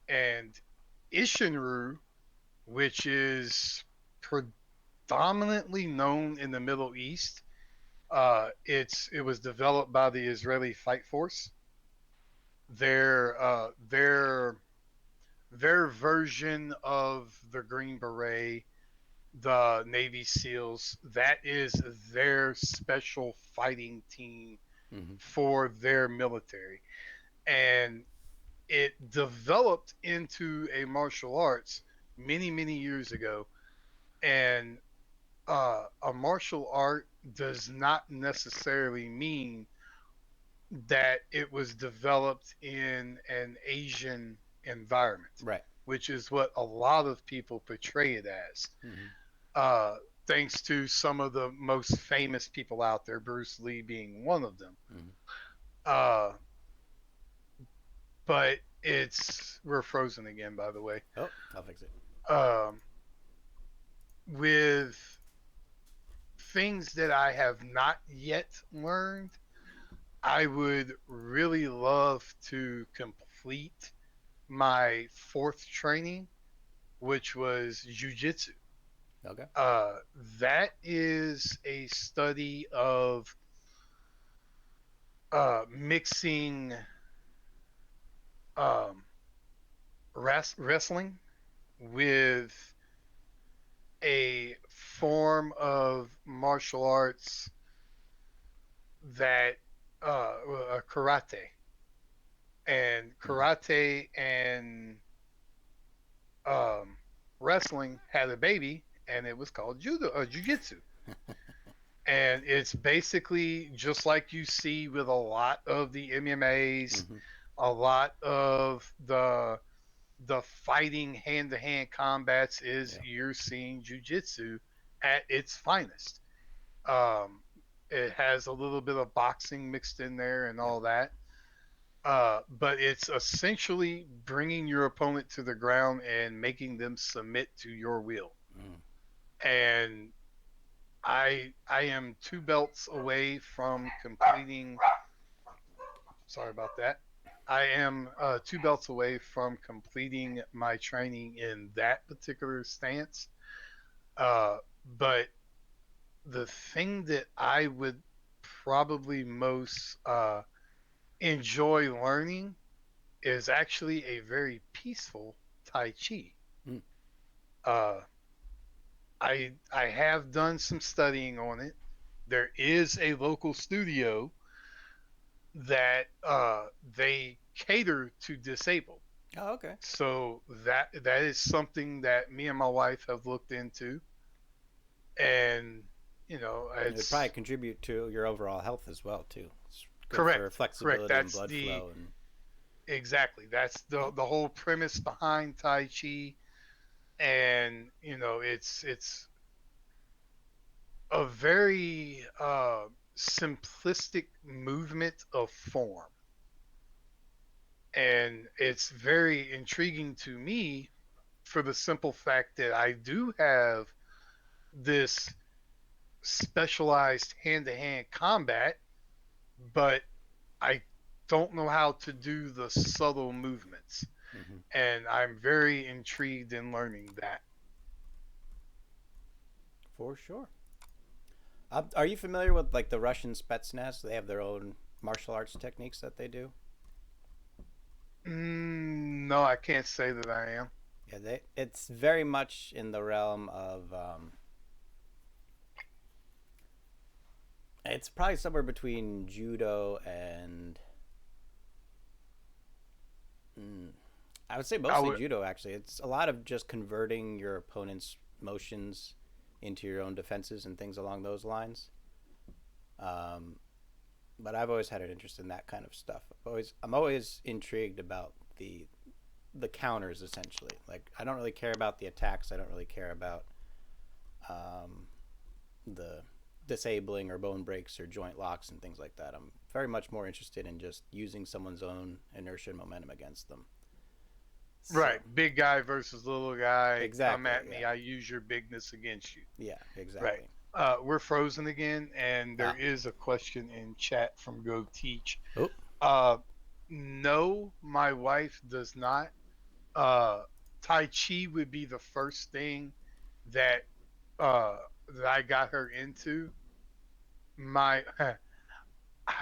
And Ishinru, which is predominantly known in the Middle East. It was developed by the Israeli Fight Force. Their uh, their their version of the Green Beret, the Navy SEALs, that is their special fighting team Hmm. for their military. And it developed into a martial arts many, many years ago. And a martial art does not necessarily mean that it was developed in an Asian environment, Right. which is what a lot of people portray it as. Hmm. Uh, Thanks to some of the most famous people out there, Bruce Lee being one of them. Hmm. Uh, but we're frozen again, by the way. Oh, I'll fix it. Um, with things that I have not yet learned, I would really love to complete my fourth training, which was jujitsu. Okay. Uh, that is a study of mixing um, wrestling with a form of martial arts that karate and Hmm. um, wrestling had a baby, and it was called jujitsu. And it's basically just like you see with a lot of the MMAs, Hmm. a lot of the fighting hand to hand combats is Yeah. you're seeing jujitsu at its finest. Um, it has a little bit of boxing mixed in there and Yeah. all that. But it's essentially bringing your opponent to the ground and making them submit to your will. Mm. And I am two belts away from completing. Sorry about that. I am two belts away from completing my training in that particular stance. Uh, but the thing that I would probably most enjoy learning is actually a very peaceful Tai Chi. Mm. Uh, I have done some studying on it. There is a local studio that they cater to disabled. Oh, okay. So that is something that me and my wife have looked into, and It would probably it's contribute to your overall health as well too. It's good for correct. flexibility and blood flow and That's oh, the whole premise behind Tai Chi, and it's a very simplistic movement of form, and it's very intriguing to me for the simple fact that I do have this specialized hand-to-hand combat, but I don't know how to do the subtle movements, hmm, and I'm very intrigued in learning that. for sure. Are you familiar with like the Russian Spetsnaz? They have their own martial arts techniques that they do. No, I can't say that I am. Yeah, it's very much in the realm of it's probably somewhere between judo and mm, I would say I mostly would judo. Actually, it's a lot of just converting your opponent's motions into your own defenses and things along those lines. Um, but I've always had an interest in that kind of stuff. I'm always intrigued about the counters essentially. Like I don't really care about the attacks. I don't really care about um, the disabling or bone breaks or joint locks and things like that. I'm very much more interested in just using someone's own inertia and momentum against them. right, So big guy versus little guy. Come exactly, at yeah, me. I use your bigness against you. yeah, Right. exactly. We're frozen again, and there Ah, is a question in chat from Go Teach. oh, Uh, no, my wife does not uh, Tai Chi would be the first thing that uh, that I got her into. My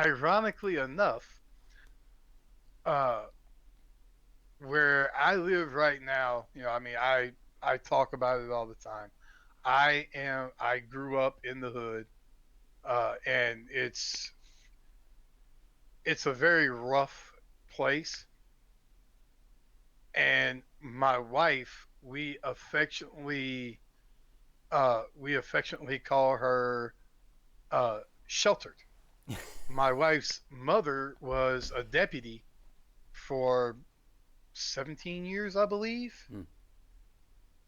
ironically enough, uh, where I live right now, I mean, I talk about it all the time. I grew up in the hood, and it's a very rough place. And my wife, we affectionately call her sheltered. My wife's mother was a deputy for 17 years, I believe. Mm.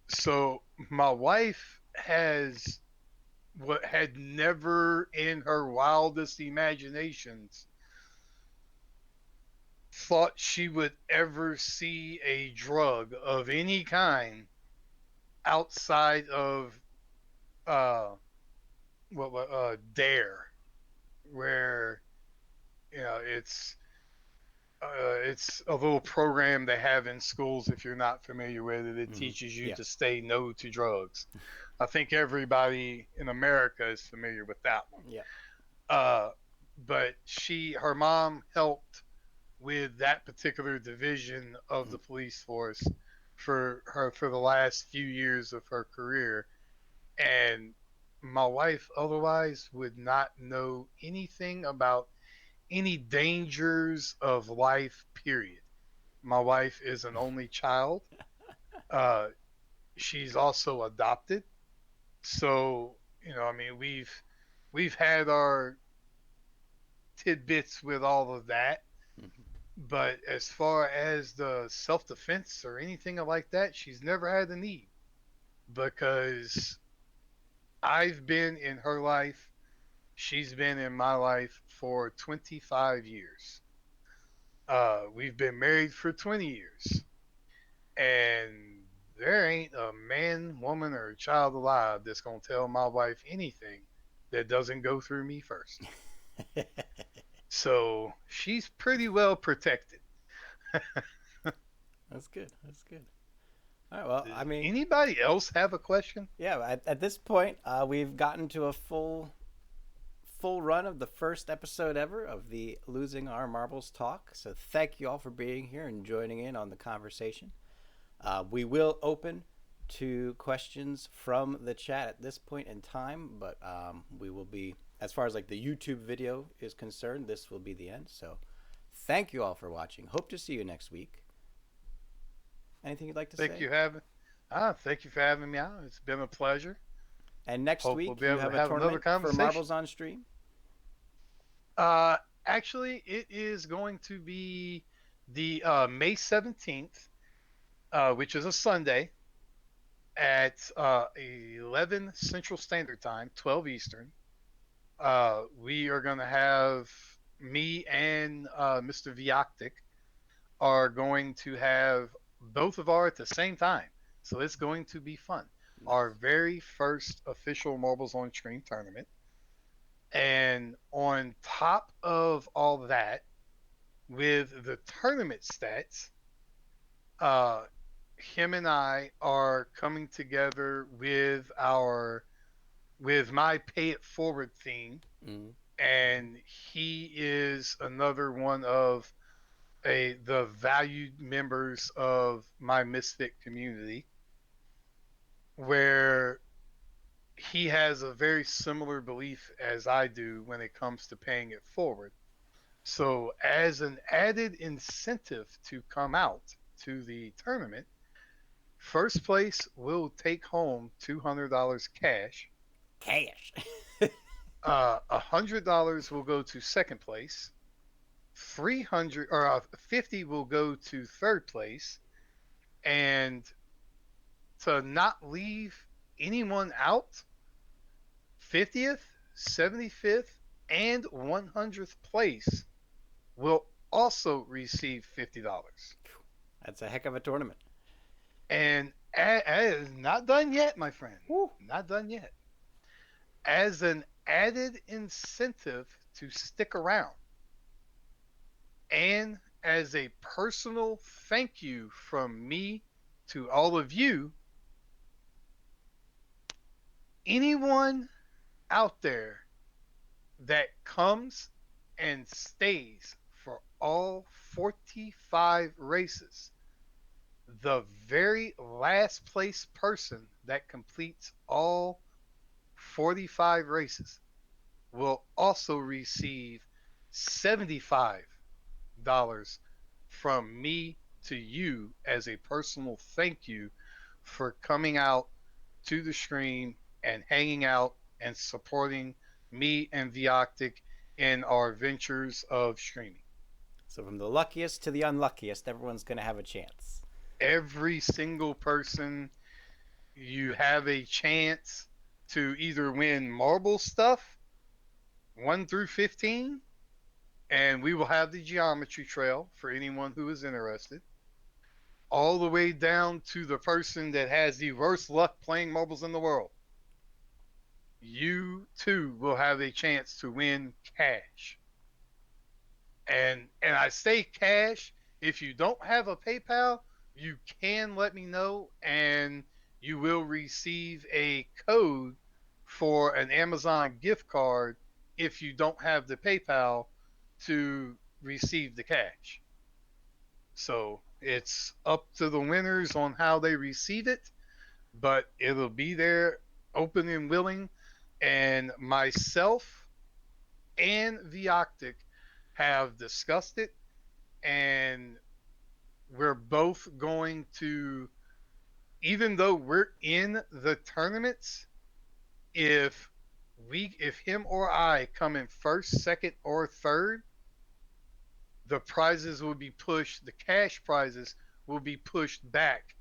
So my wife has what had never in her wildest imaginations thought she would ever see a drug of any kind outside of uh dare, where it's a little program they have in schools. If you're not familiar with it, it Hmm. teaches you Yeah. to say no to drugs. I think everybody in America is familiar with that one. Yeah. uh but her mom helped with that particular division of Mm. the police force for the last few years of her career. And my wife otherwise would not know anything about any dangers of life, period. My wife is an only child. uh she's also adopted. So, I mean, we've had our tidbits with all of that. Hmm. But as far as the self defense or anything like that, she's never had the need, because I've been in her life, she's been in my life for 25 years. We've been married for 20 years, and there ain't a man, woman, or child alive that's gonna tell my wife anything that doesn't go through me first. So she's pretty well protected. That's good. That's good. All right. Well, Does I mean, anybody else have a question? yeah. At this point, we've gotten to a full run of the first episode ever of the Losing Our Marbles talk. So thank you all for being here and joining in on the conversation. We will open to questions from the chat at this point in time, but we will be, as far as like the YouTube video is concerned, this will be the end. So thank you all for watching. Hope to see you next week. Anything you'd like to Thank say? you having thank you for having me out. It's been a pleasure. And next Hope we'll week be you able to have a have another tournament for conversation. marbles on stream. Uh, Actually, it is going to be the May 17th, which is a Sunday at 11 Central Standard Time, 12 Eastern. We are going to have me and Mr. Vioctic are going to have both of our at the same time. So it's going to be fun. Our Nice. very first official Marbles on Stream tournament. And on top of all that, with the tournament stats, uh, him and I are coming together with my pay it forward theme, Mm. and he is another one of the valued members of my misfit community, where he has a very similar belief as I do when it comes to paying it forward. So, as an added incentive to come out to the tournament, first place will take home $200 cash. Cash. $100 will go to second place. 300 or 50 will go to third place, and to not leave anyone out, 50th, 75th, and 100th place will also receive $50. That's a heck of a tournament. And it is not done yet, my friend. Woo. Not done yet. As an added incentive to stick around, and as a personal thank you from me to all of you, anyone out there that comes and stays for all 45 races, the very last place person that completes all 45 races will also receive $75 from me to you as a personal thank you for coming out to the stream and hanging out and supporting me and Vioctic in our ventures of streaming. So from the luckiest to the unluckiest, everyone's going to have a chance. Every single person, you have a chance to either win marble stuff 1 through 15, and we will have the geometry trail for anyone who is interested, all the way down to the person that has the worst luck playing marbles in the world. You too will have a chance to win cash. And I say cash. If you don't have a PayPal, you can let me know, and you will receive a code for an Amazon gift card if you don't have the PayPal to receive the cash. So it's up to the winners on how they receive it, but it'll be there, open and willing. And myself and Vioctic have discussed it, and we're both going to, even though we're in the tournaments, if if him or I come in first, second, or third, the prizes will be pushed, the cash prizes will be pushed back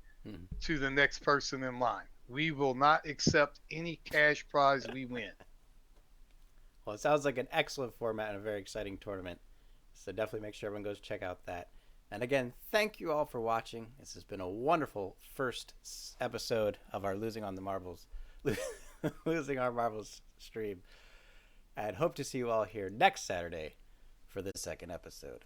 to the next person in line. We will not accept any cash prize we win. Well, it sounds like an excellent format and a very exciting tournament. So definitely make sure everyone goes check out that. And again, thank you all for watching. This has been a wonderful first episode of our Losing Our Marbles stream. And hope to see you all here next Saturday for the second episode.